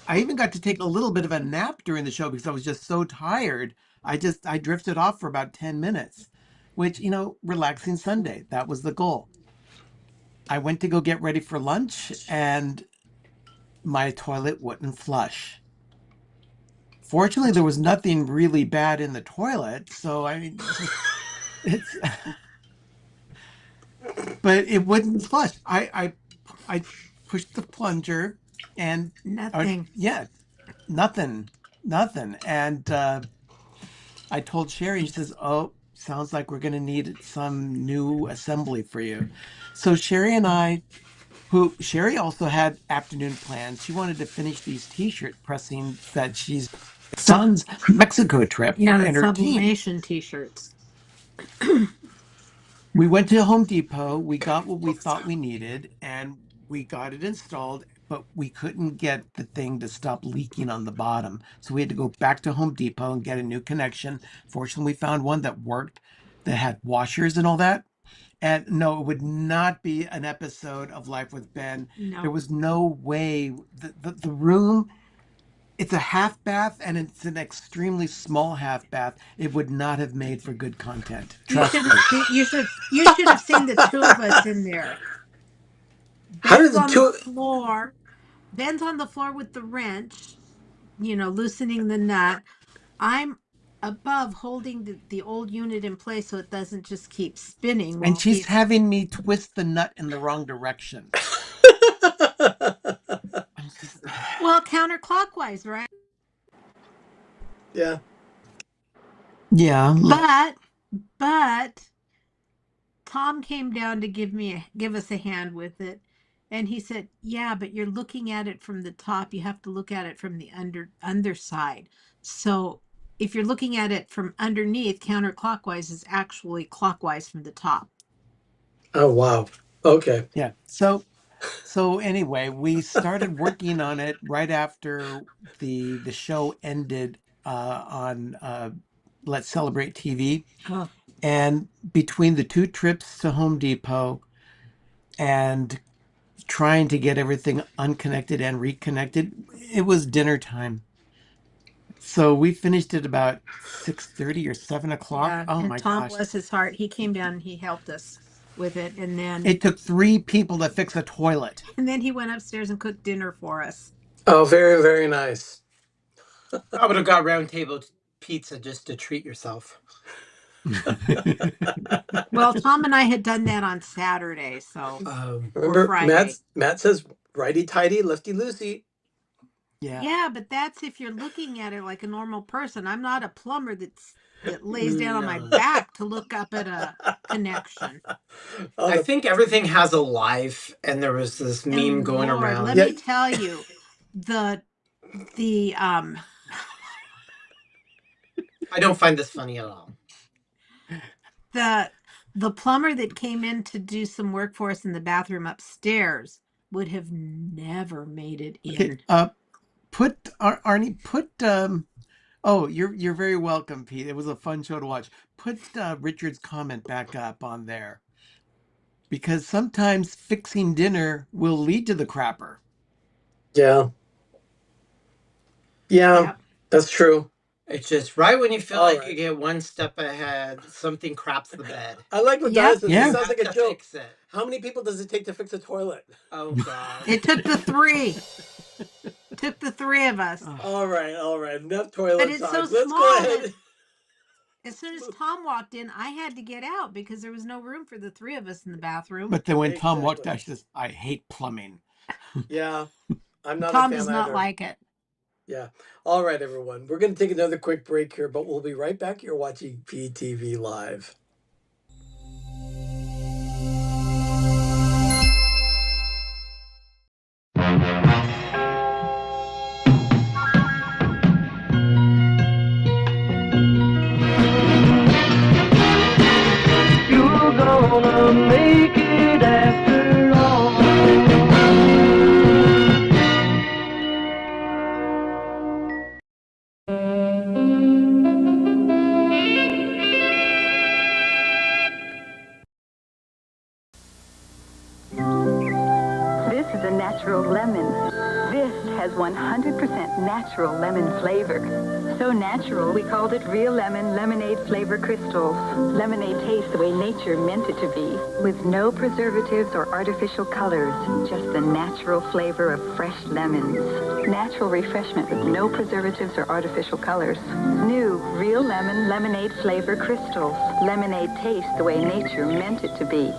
I even got to take a little bit of a nap during the show because I was just so tired. I drifted off for about 10 minutes, which, relaxing Sunday. That was the goal. I went to go get ready for lunch and my toilet wouldn't flush. Fortunately, there was nothing really bad in the toilet, so it's but it wouldn't flush. I pushed the plunger and Nothing. yeah, nothing. And I told Sherry, she says, "Oh, sounds like we're going to need some new assembly for you." So Sherry and I, who Sherry also had afternoon plans. She wanted to finish these t-shirt pressing that she's son's Mexico trip Yeah, the and her team. sublimation t-shirts. We went to Home Depot, we got what we thought we needed, and we got it installed, but we couldn't get the thing to stop leaking on the bottom. So we had to go back to Home Depot and get a new connection. Fortunately, we found one that worked, that had washers and all that. And no, it would not be an episode of Life with Ben. No. There was no way. The room, it's a half bath and it's an extremely small half bath. It would not have made for good content. Trust me. You should have seen the two of us in there. How did Ben's the on the two? floor. Ben's on the floor with the wrench, loosening the nut. I'm above holding the old unit in place so it doesn't just keep spinning And while she's he's. having me twist the nut in the wrong direction. Well, counterclockwise, right? Yeah. Yeah. But Tom came down to give us a hand with it. And he said, "Yeah, but you're looking at it from the top. You have to look at it from the underside. So if you're looking at it from underneath, counterclockwise is actually clockwise from the top." Oh, wow. Okay. Yeah. So anyway, we started working on it right after the show ended on Let's Celebrate TV. Oh. And between the two trips to Home Depot and trying to get everything unconnected and reconnected, it was dinner time. So we finished at about 6:30 or 7 o'clock. Yeah, Oh and my Tom, gosh. bless his heart, he came down and he helped us with it. And then It took 3 people to fix a toilet. he went upstairs and cooked dinner for us. Oh, very, very nice. I would have got round table pizza just to treat yourself. Well, Tom and I had done that on Saturday, so Remember, Friday. Matt says righty tighty, lefty loosey. Yeah, but that's if you're looking at it like a normal person. I'm not a plumber that lays down on my back to look up at a connection. I think everything has a life, and there was this meme going around. Let me tell you, the I don't find this funny at all. The plumber that came in to do some work for us in the bathroom upstairs would have never made it in. Okay, Arnie, oh, you're very welcome, Pete. It was a fun show to watch. Put Richard's comment back up on there. Because sometimes fixing dinner will lead to the crapper. Yeah. Yeah, that's true. It's just right when you feel like you get one step ahead, something craps the bed. I like what Diane says. Yeah. It sounds like a joke. Fix it. How many people does it take to fix a toilet? Oh, God. It took the 3. Took the 3 of us. All right. Enough toilet But it's talk. so Let's small go ahead. as soon as Tom walked in, I had to get out because there was no room for the 3 of us in the bathroom. But then when Tom walked out, she says, "I hate plumbing." Yeah, I'm not Tom a fan does not either. like it. Yeah. All right, everyone. We're going to take another quick break here, but we'll be right back. You're watching PTV Live. You're gonna make it after all. This is a natural lemon. This has 100% natural lemon flavor. So natural, we called it Real Lemon Lemonade Flavor Crystals. Lemonade tastes the way nature meant it to be, with no preservatives or artificial colors, just the natural flavor of fresh lemons. Natural refreshment with no preservatives or artificial colors. New Real Lemon Lemonade Flavor Crystals. Lemonade tastes the way nature meant it to be.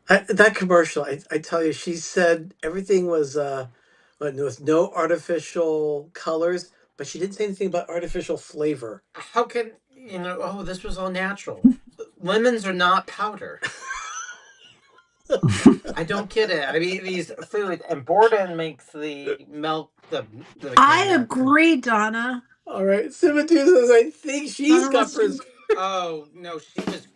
That commercial, I tell you, she said everything was with no artificial colors, but she didn't say anything about artificial flavor. How can oh, this was all natural. Lemons are not powder. I don't get it. I mean, these food and Borden makes the milk, the I canned milk. agree, Donna. All right, Simatu says I think she's Donna got wants to- Oh no, she was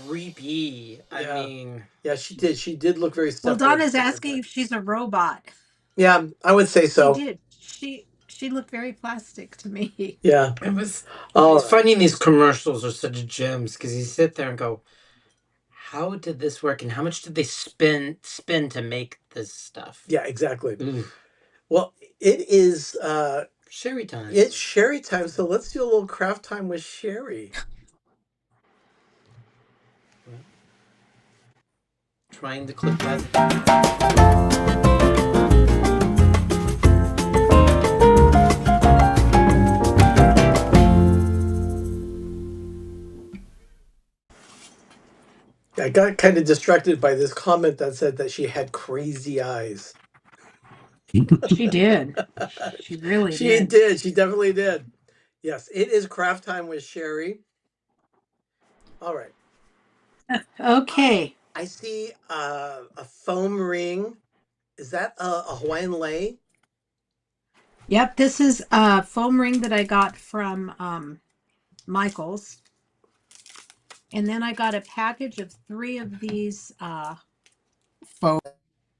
creepy. I mean, yeah, she did. She did look very Well, separate. Donna's asking if she's a robot. Yeah, I would say She so. did. She looked very plastic to me. Yeah. it was. All It's right. finding these commercials are such gems because you sit there and go, "How did this work? And how much did they spend to make this stuff?" Yeah, exactly. Ooh. Well, it is Sherry time. It's Sherry time, so let's do a little craft time with Sherry. Trying to click that. I got kind of distracted by this comment that said that she had crazy eyes. She did. She really She did. did. She definitely did. Yes, it is craft time with Sherry. All right. Okay. I see a foam ring. Is that a Hawaiian lei? Yep, this is a foam ring that I got from Michael's. And then I got a package of 3 of these Foam.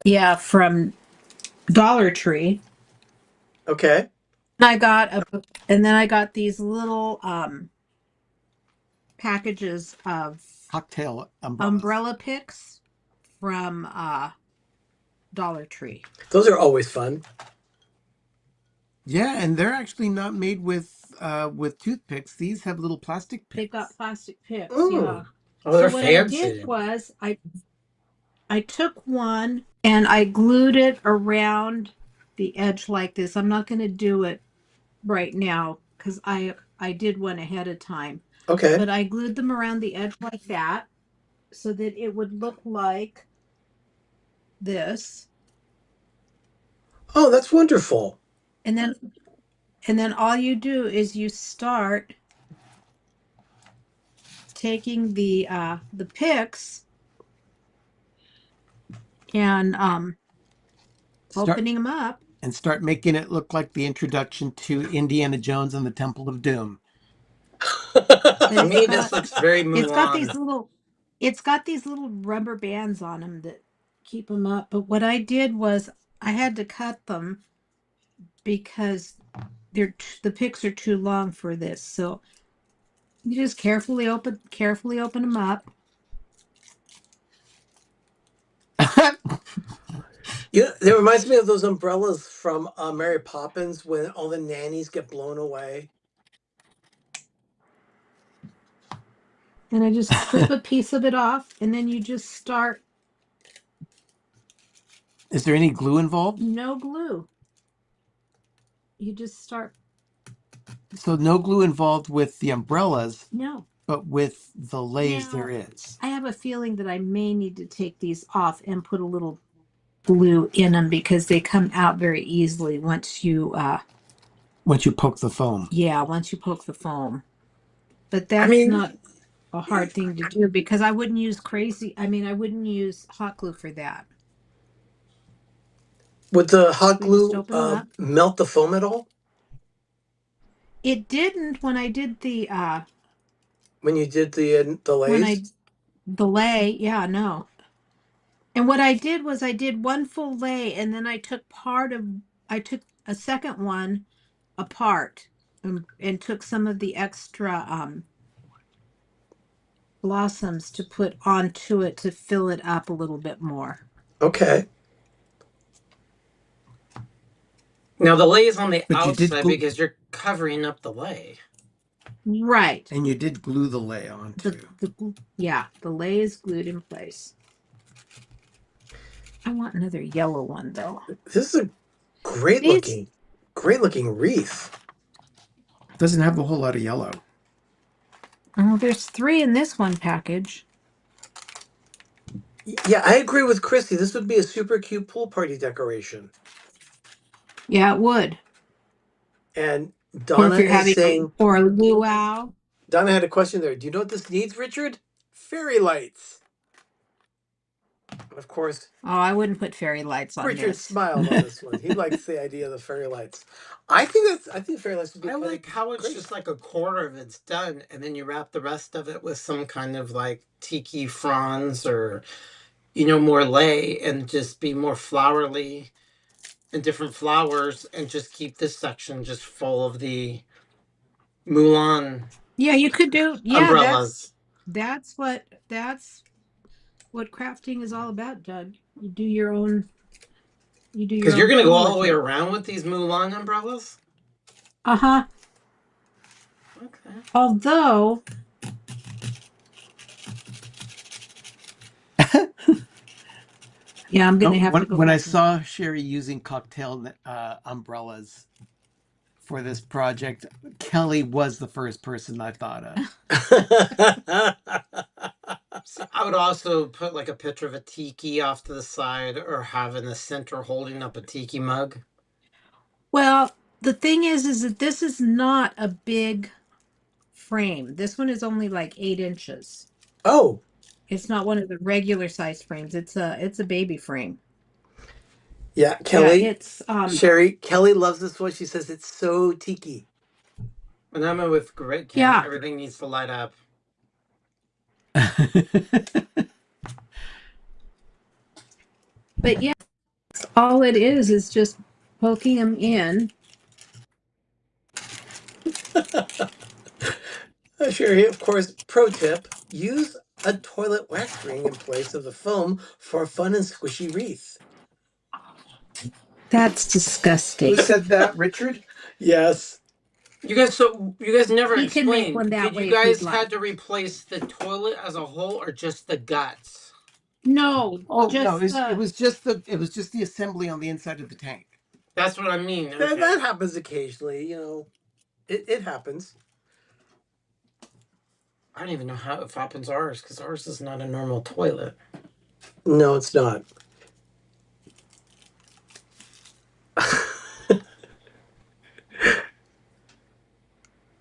Yeah, from Dollar Tree. Okay. And then I got these little packages of Cocktail umbrella picks from Dollar Tree. Those are always fun. Yeah, and they're actually not made with toothpicks. These have little plastic picks. They've got plastic picks, Ooh. yeah. Oh, So they're what fancy. I did was I took one and I glued it around the edge like this. I'm not going to do it right now because I did one ahead of time. Okay. But I glued them around the edge like that so that it would look like this. Oh, that's wonderful. And then all you do is you start taking the picks and opening them up and start making it look like the introduction to Indiana Jones and the Temple of Doom. To me, this looks very Mulan. It's got these little rubber bands on them that keep them up. But what I did was I had to cut them because the picks are too long for this. So you just carefully open them up. Yeah, it reminds me of those umbrellas from Mary Poppins when all the nannies get blown away. And I just clip a piece of it off, and then you just start. Is there any glue involved? No glue. You just start. So no glue involved with the umbrellas. No. But with the leis there is. I have a feeling that I may need to take these off and put a little glue in them because they come out very easily once you poke the foam. Yeah, once you poke the foam. But that's not a hard thing to do because I wouldn't use I wouldn't use hot glue for that. Would the hot glue melt the foam at all? It didn't when I did the when you did the leis? The lei, yeah, no. And what I did was I did one full lei and then I took a second one apart and took some of the extra blossoms to put onto it to fill it up a little bit more. Okay. Now the lei is on the outside because you're covering up the lei. Right. And you did glue the lei on too. The lei is glued in place. I want another yellow one though. This is a great looking wreath. Doesn't have a whole lot of yellow. Oh, there's 3 in this one package. Yeah, I agree with Christy. This would be a super cute pool party decoration. Yeah, it would. And Or if Donna you're is having saying, or a luau. Donna had a question there. Do you know what this needs, Richard? Fairy lights. Of course, Oh, I wouldn't put fairy lights on Richard this. smiled on this one. He likes the idea of the fairy lights. I think fairy lights would be I like how it's great. just like a quarter of it's done, and then you wrap the rest of it with some kind of like tiki fronds or, more lei, and just be more flowery and different flowers, and just keep this section just full of the Mulan Yeah, you could do. Yeah, umbrellas. that's what crafting is all about, Doug. You do your own. You do Because your you're own going to go thing all the with way it. around with these Mulan umbrellas? Uh-huh. Okay. Although, yeah, I'm gonna have to go When I back. saw Sherry using cocktail umbrellas for this project, Kelly was the first person I thought of. See, I would also put like a picture of a tiki off to the side, or have in the center holding up a tiki mug. Well, the thing is that this is not a big frame. This one is only like 8 inches. Oh, It's not one of the regular size frames. It's a baby frame. yeah, Yeah, Kelly. it's Sherry, Kelly loves this one. She says it's so tiki. And I'm with Grit Ken. Yeah. Everything needs to light up. But yeah, all it is just poking them in. Sherry, of course, pro tip, use a toilet wax ring in place of the foam for a fun and squishy wreath. That's disgusting. Who said that, Richard? Yes. You guys never He can make one explained. that Did you way if he'd guys like. had to replace the toilet as a whole, or just the guts? No, Oh no, just it was just the assembly on the inside of the tank. That's what I mean. Okay. That happens occasionally, it happens. I don't even know how it happens ours, because ours is not a normal toilet. No, it's not.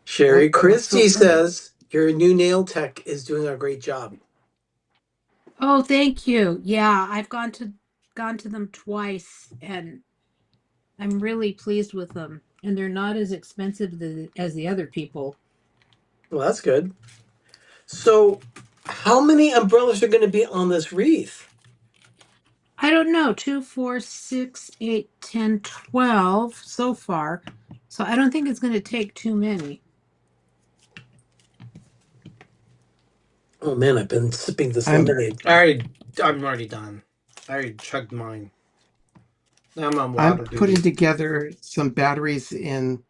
Sherry Christie says your new nail tech is doing a great job. Oh, thank you. Yeah, I've gone to them twice, and I'm really pleased with them. And they're not as expensive as the other people. Well, that's good. So, how many umbrellas are going to be on this wreath? I don't know. 2, 4, 6, 8, 10, 12 so far. So I don't think it's going to take too many. Oh man, I've been sipping this lemonade. I'm already done. I already chugged mine. Now I'm on water I'm putting duty. together some batteries in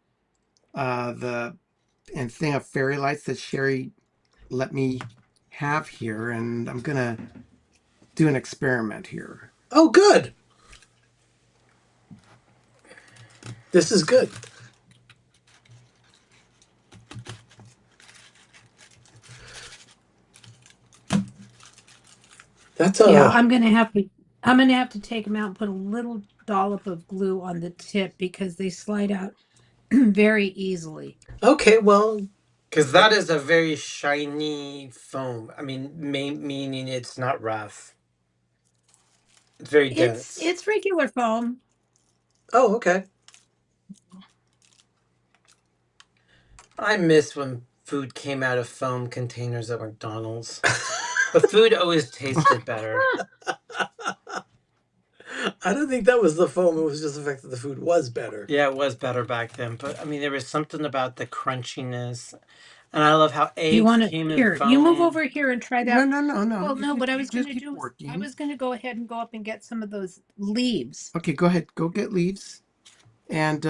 the thing of fairy lights that Sherry let me have here, and I'm gonna do an experiment here. Oh, good. This is good. That's Yeah, I'm gonna have to take them out and put a little dollop of glue on the tip because they slide out very easily. Okay, well, Because that is a very shiny foam. I mean, meaning it's not rough. It's very dense. It's regular foam. Oh, okay. I miss when food came out of foam containers at McDonald's. The food always tasted better. I don't think that was the foam. It was just the fact that the food was better. Yeah, it was better back then. But I mean, there was something about the crunchiness. And I love how You eggs want to came in here? You move foam. over here and try that. No. Well, no. What I was going just to keep do is I working. was going to go ahead and go up and get some of those leaves. Okay, go ahead. Go get leaves, and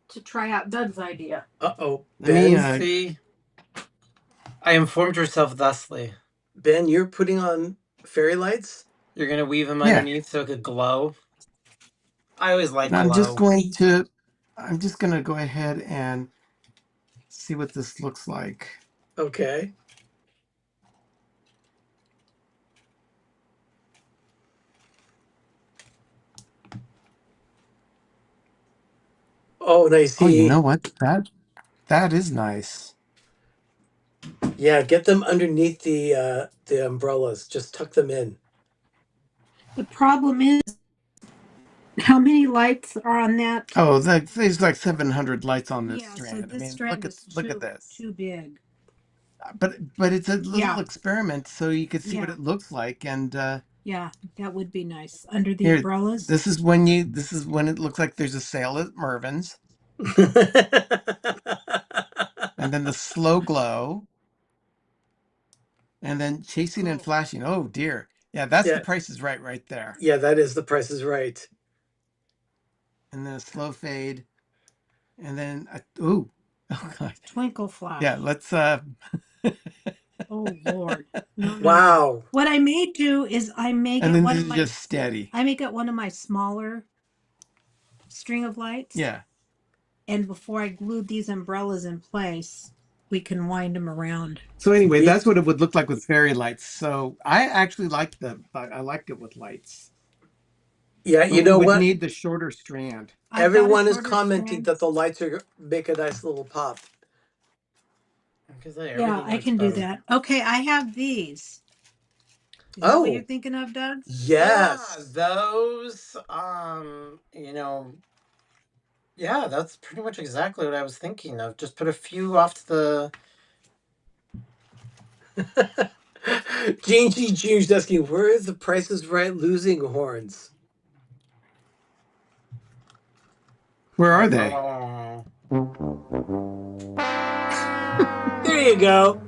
to try out Doug's idea. Uh-oh. Ben, See, I informed yourself thusly. Ben, you're putting on fairy lights? You're going to weave them underneath so it could glow. I always like glow. I'm just gonna go ahead and see what this looks like. Okay. Oh, and I Oh, you see. know what? That is nice. Yeah, get them underneath the umbrellas. Just tuck them in. The problem is, how many lights are on that? Oh, there's like 700 lights on this Yeah, so strand. I this mean, strand is look at this. too big. But it's a little Yeah, experiment, so you could see what yeah, it looks like. And yeah. That would be nice under the here, umbrellas. this is when it looks like there's a sale at Mervin's, and then the slow glow, and then chasing and flashing. Oh dear, yeah, that's the Yeah, Price is right there. yeah, that is The Price is Right. And then a slow fade, and then ooh, oh god, Twinkle yeah. flash. Let's Oh Lord. No, no, no. Wow. What I may do is and then this is just steady. I may get one of my smaller string of lights, Yeah. and before I glued these umbrellas in place, we can wind them around. So anyway, that's what it would look like with fairy lights. So I actually I liked it with lights, Yeah, but you we know would what? need the shorter strand. I've got a Everyone is shorter commenting strand. that the lights are make a nice little pop. Yeah, I can do that. Okay, I have these. Is that what you're Oh, thinking of, Doug? Yeah, yes. those, yeah, that's pretty much exactly what I was thinking of. Just put a few off to the. Gene G. Jr.'s asking, where is The Price is Right losing horns? Where are they? Oh. There you go.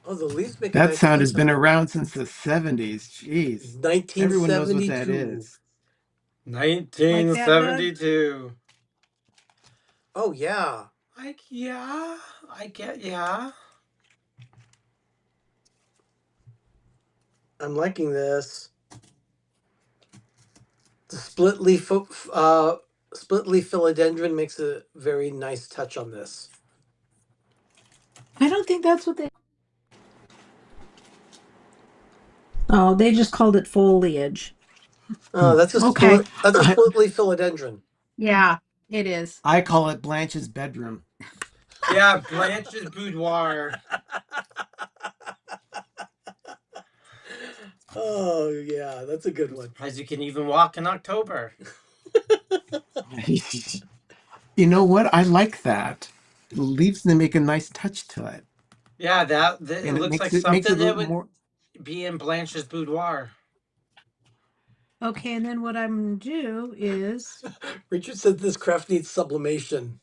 Oh, the Leafs make a That nice sound has touch on been that. around since the 70s. Jeez. Everyone knows what that 1972. is. Like that, Doug? 1972. Oh, yeah. Yeah, I get, yeah. I'm liking this. The split leaf philodendron makes a very nice touch on this. I don't think that's what they. Oh, they just called it foliage. Oh, that's a Okay. split leaf philodendron. Yeah, it is. I call it Blanche's bedroom. Yeah, Blanche's boudoir. Oh, yeah, that's a good one. Surprised you can even walk in October. You know what? I like that. It leaves them make a nice touch to it. Yeah, it And looks like it makes it something a that little would more. be in Blanche's boudoir. Okay, and then what I'm gonna do is Richard said this craft needs sublimation.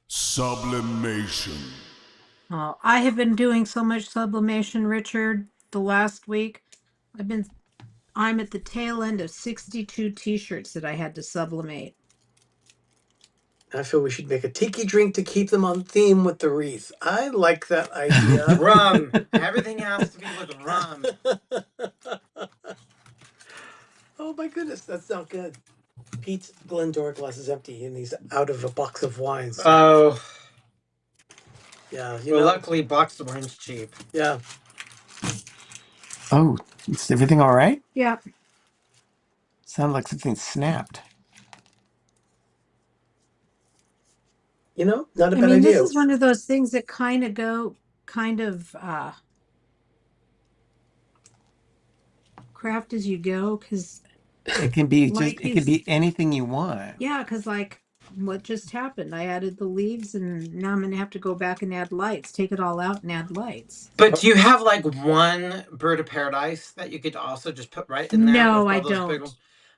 Sublimation. I have been doing so much sublimation, Richard, the last week. I'm at the tail end of 62 t-shirts that I had to sublimate. I feel we should make a tiki drink to keep them on theme with the wreath. I like that idea. Rum. Everything has to be with rum. Oh my goodness, that's not good. Pete's Glendora glass is empty and he's out of a box of wines. Oh. Yeah, well, luckily boxed wine's cheap. Yeah. Oh, is everything all right? Yeah. Sounded like something snapped. Not a I bad mean, idea. this is one of those things that kind of craft as you go, because It can be it can be anything you want. yeah, because like what just happened, I added the leaves and now I'm gonna have to go back and add lights, take it all out and add lights. But do you have like one bird of paradise that you could also just put right in there? No, with I all those don't. big,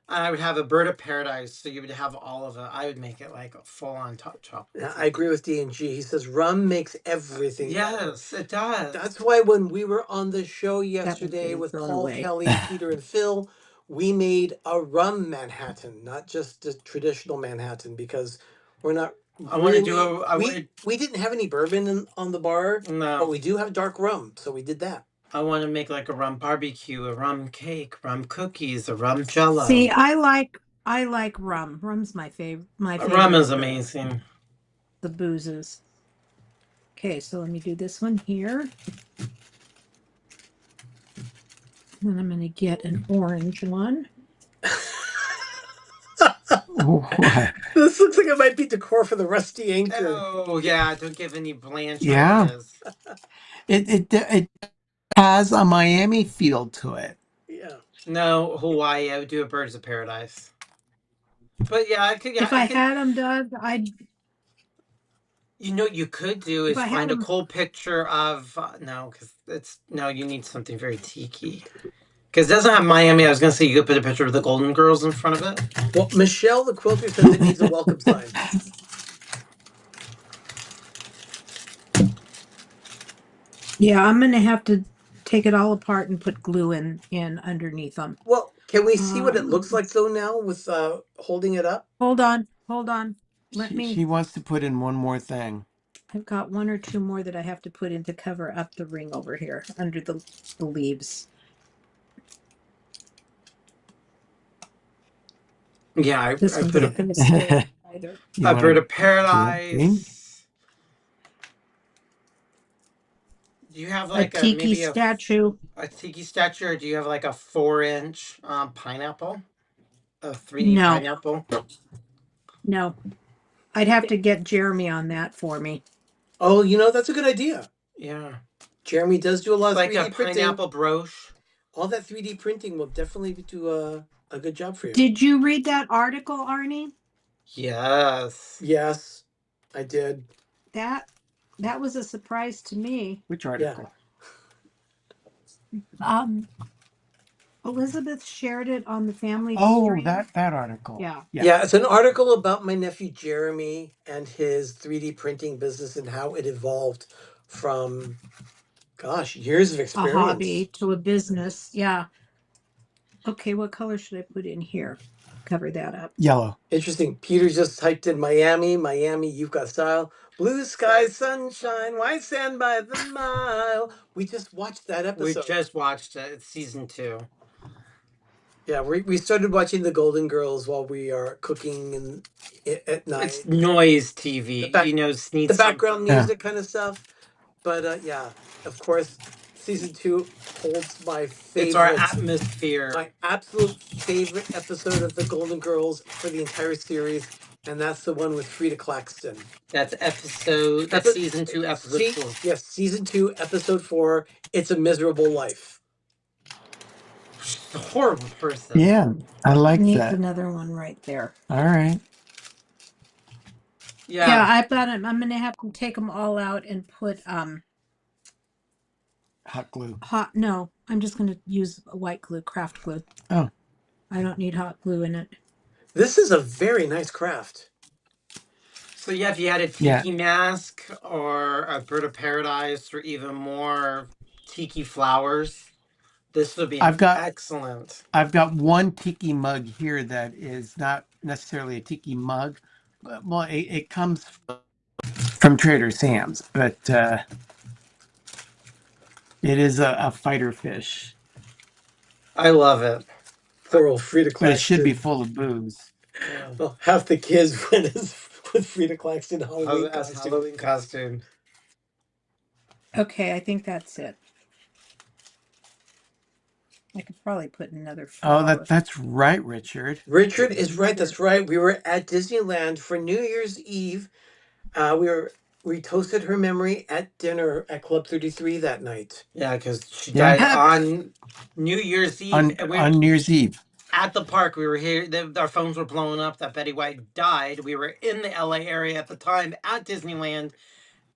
I would have a bird of paradise, so you would have all of it. I would make it like a full-on chocolate. Yeah, I agree with D&G. He says rum makes everything Yes, better. it does. That's why when we were on the show yesterday with Paul, Kelly, Peter, and Phil, we made a rum Manhattan, not just a traditional Manhattan, because we're not. We didn't have any bourbon on the bar, No. but we do have dark rum, so we did that. I want to make like a rum barbecue, a rum cake, rum cookies, a rum jello. See, I like rum. Rum's my favorite. Rum is amazing. The boozes. Okay, so let me do this one here. Then I'm going to get an orange one. What? This looks like it might be decor for the Rusty Anchor. Oh yeah, don't give any Blanche Yeah. ideas. It has a Miami feel to it. Yeah. No, Hawaii. I would do a Birds of Paradise. But yeah, I could. Yeah, If I had them, Doug, I'd. You know what you could do is I had find a them- cool picture of no, because it's no. You need something very tiki. Because it doesn't have Miami. I was gonna say you could put a picture of the Golden Girls in front of it. Well, Michelle, the quilter, says it needs a welcome sign. Yeah, I'm going to have to take it all apart and put glue in underneath them. Well, can we see what it looks like though now with holding it up? Hold on. She wants to put in one more thing. I've got one or two more that I have to put in to cover up the ring over here under the leaves. Yeah, I This one's put not going to stay either. a Bird of Paradise. Do you have like a tiki maybe statue? A tiki statue, or do you have like a 4-inch pineapple? A 3D No. pineapple? No. I'd have to get Jeremy on that for me. Oh, you know, that's a good idea. Yeah. Jeremy does do a lot of like 3D a printing. pineapple brooch. All that 3D printing will definitely do a good job for you. Did you read that article, Arnie? Yes. Yes, I did. That was a surprise to me. Which article? Yeah. Elizabeth shared it on the family. Oh, that article. Yeah. Yeah, it's an article about my nephew Jeremy and his 3D printing business and how it evolved from, gosh, years of experience. A hobby to a business. Yeah. Okay, what color should I put in here? Cover that up. Yellow. Interesting. Peter just typed in Miami, you've got style. Blue sky, sunshine, white sand by the mile. We just watched that episode. We just watched it. It's season 2. Yeah, we started watching the Golden Girls while we are cooking at night. It's noise TV. The background music kind of stuff. But yeah, of course, season 2 holds my favorite. It's our atmosphere. My absolute favorite episode of the Golden Girls for the entire series, and that's the one with Frida Claxton. That's season 2, episode 4. Yes, season 2, episode 4. It's a Miserable Life. She's a horrible person. Yeah, I like that. Another one right there. All right. Yeah, I've got them. I'm gonna have to take them all out and put hot glue. No, I'm just gonna use a white glue, craft glue. Oh. I don't need hot glue in it. This is a very nice craft. So yeah, if you had a tiki mask or a Bird of Paradise or even more tiki flowers, this would be excellent. I've got one tiki mug here that is not necessarily a tiki mug. Well, it comes from Trader Sam's, but it is a fighter fish. I love it. Poor old Frida Claxton. But it should be full of booze. Yeah. Well, half the kids went with Frida Claxton Halloween costume. Okay, I think that's it. I could probably put another flower. Oh, that's right, Richard. Richard is right. That's right. We were at Disneyland for New Year's Eve. We toasted her memory at dinner at Club 33 that night. Yeah, because she died on New Year's Eve. On New Year's Eve. At the park, we were here. Our phones were blowing up that Betty White died. We were in the LA area at the time at Disneyland.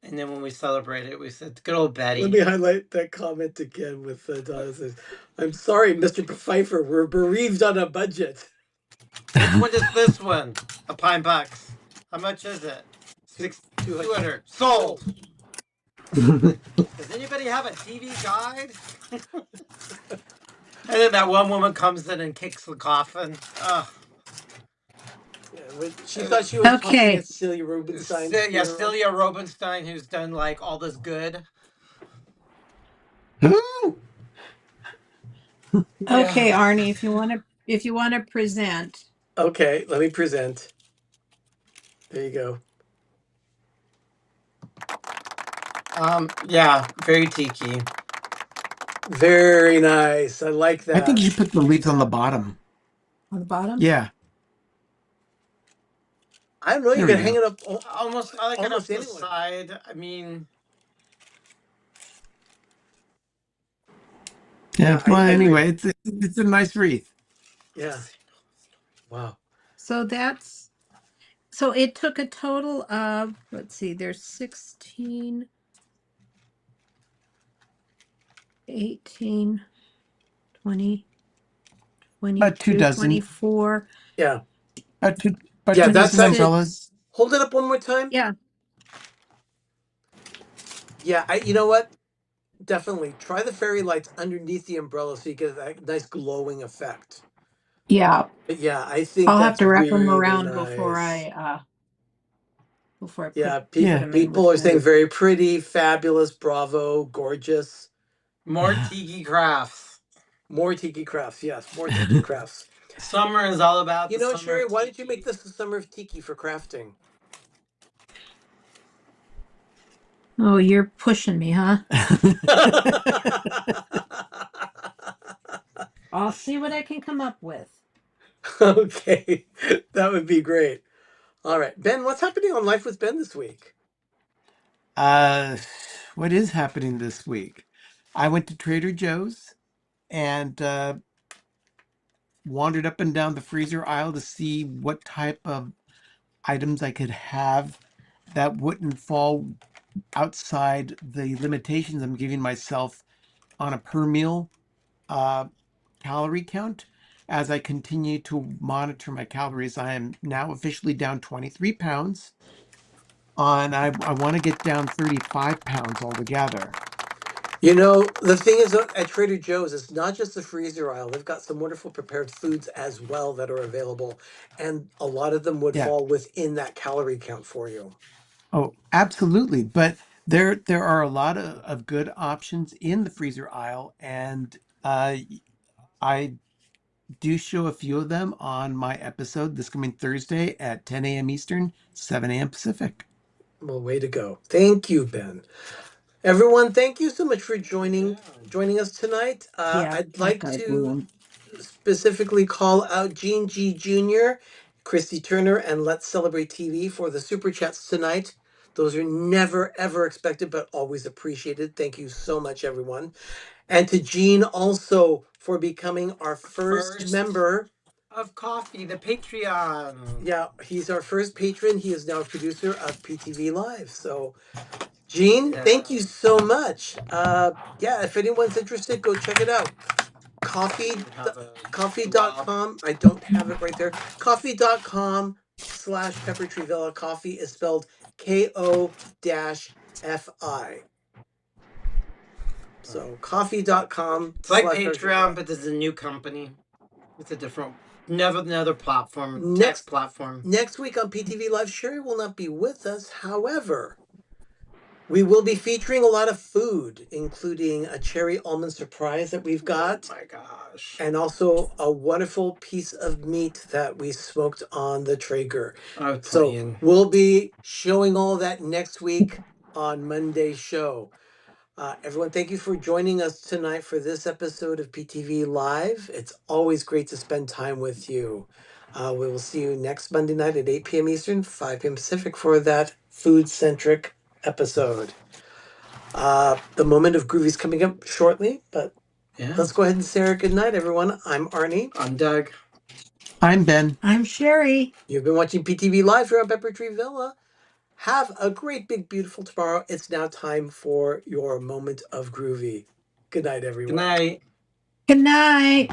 And then when we celebrated, we said, good old Betty. Let me highlight that comment again with Donna says, I'm sorry, Mr. Pfeiffer, we're bereaved on a budget. Which one is this one? A $5. How much is it? 200. Sold. Does anybody have a TV guide? And then that one woman comes in and kicks the coffin. Ugh. Yeah, she thought she was talking at Celia Rubinstein. Yeah, Celia Rubinstein, who's done like all this good. Okay, Arnie, if you want to present. Okay, let me present. There you go. Yeah, very tiki. Very nice. I like I think that. you should put the leaves on the bottom. On the bottom? Yeah. I don't know. You There we can hang go. it up Almost, I like it off almost the anywhere. side. I mean, Yeah. I Well, agree. anyway, it's a nice wreath. Yeah. Wow. So it took a total of, let's see, there's 16, 18, 20, About 2 22, dozen. 24. Yeah. About two. About Yeah, 2 that's dozen actually. umbrellas. Hold it up one more time. Yeah. Yeah. You know what? Definitely try the fairy lights underneath the umbrella so you get that nice glowing effect. Yeah. But yeah, I think I'll have that's to wrap them really around before nice. I Yeah, put Yeah. them in people with are saying the. very pretty, fabulous, bravo, gorgeous. more tiki crafts. More tiki crafts, yes, more tiki crafts. Summer is all about You the know, summer Sherry, of why tiki. don't you make this the summer of tiki for crafting? Oh, you're pushing me, huh? I'll see what I can come up with. Okay, that would be great. All right, Ben, what's happening on Life with Ben this week? What is happening this week? I went to Trader Joe's and wandered up and down the freezer aisle to see what type of items I could have that wouldn't fall outside the limitations I'm giving myself on a per meal calorie count. As I continue to monitor my calories, I am now officially down 23 pounds. I want to get down 35 pounds altogether. You know, the thing is at Trader Joe's, it's not just the freezer aisle. They've got some wonderful prepared foods as well that are available, and a lot of them would Yeah. fall within that calorie count for you. Oh, absolutely. But there are a lot of good options in the freezer aisle, and I do show a few of them on my episode this coming Thursday at 10 a.m. Eastern, 7 a.m. Pacific. Well, way to go. Thank you, Ben. Everyone, thank you so much for joining us tonight. Yeah, I'd I've like got a blue to one. specifically call out Gene G. Jr., Christy Turner, and Let's Celebrate TV for the super chats tonight. Those are never, ever expected, but always appreciated. Thank you so much, everyone. And to Gene also for becoming our first member of coffee, the Patreon. Yeah, he's our first patron. He is now a producer of PTV Live. So, Gene, thank you so much. Yeah, if anyone's interested, go check it out. Coffee.com. I don't have it right there. Coffee.com/Pepper Tree Villa. Coffee is spelled KO-FI. So coffee.com. It's like Patreon, but there's a new company. It's a different, another platform, text platform. Next week on PTV Live, Sherry will not be with us. However, we will be featuring a lot of food, including a cherry almond surprise that we've got. Oh my gosh. And also a wonderful piece of meat that we smoked on the Traeger. Oh, so we'll be showing all that next week on Monday's show. Everyone, thank you for joining us tonight for this episode of PTV Live. It's always great to spend time with you. We will see you next Monday night at 8 p.m. Eastern, 5 p.m. Pacific for that food-centric episode. The moment of groovy is coming up shortly, but let's go ahead and say our good night, everyone. I'm Arnie. I'm Doug. I'm Ben. I'm Sherry. You've been watching PTV Live here on Pepper Tree Villa. Have a great, big, beautiful tomorrow. It's now time for your moment of groovy. Good night, everyone. Good night. Good night.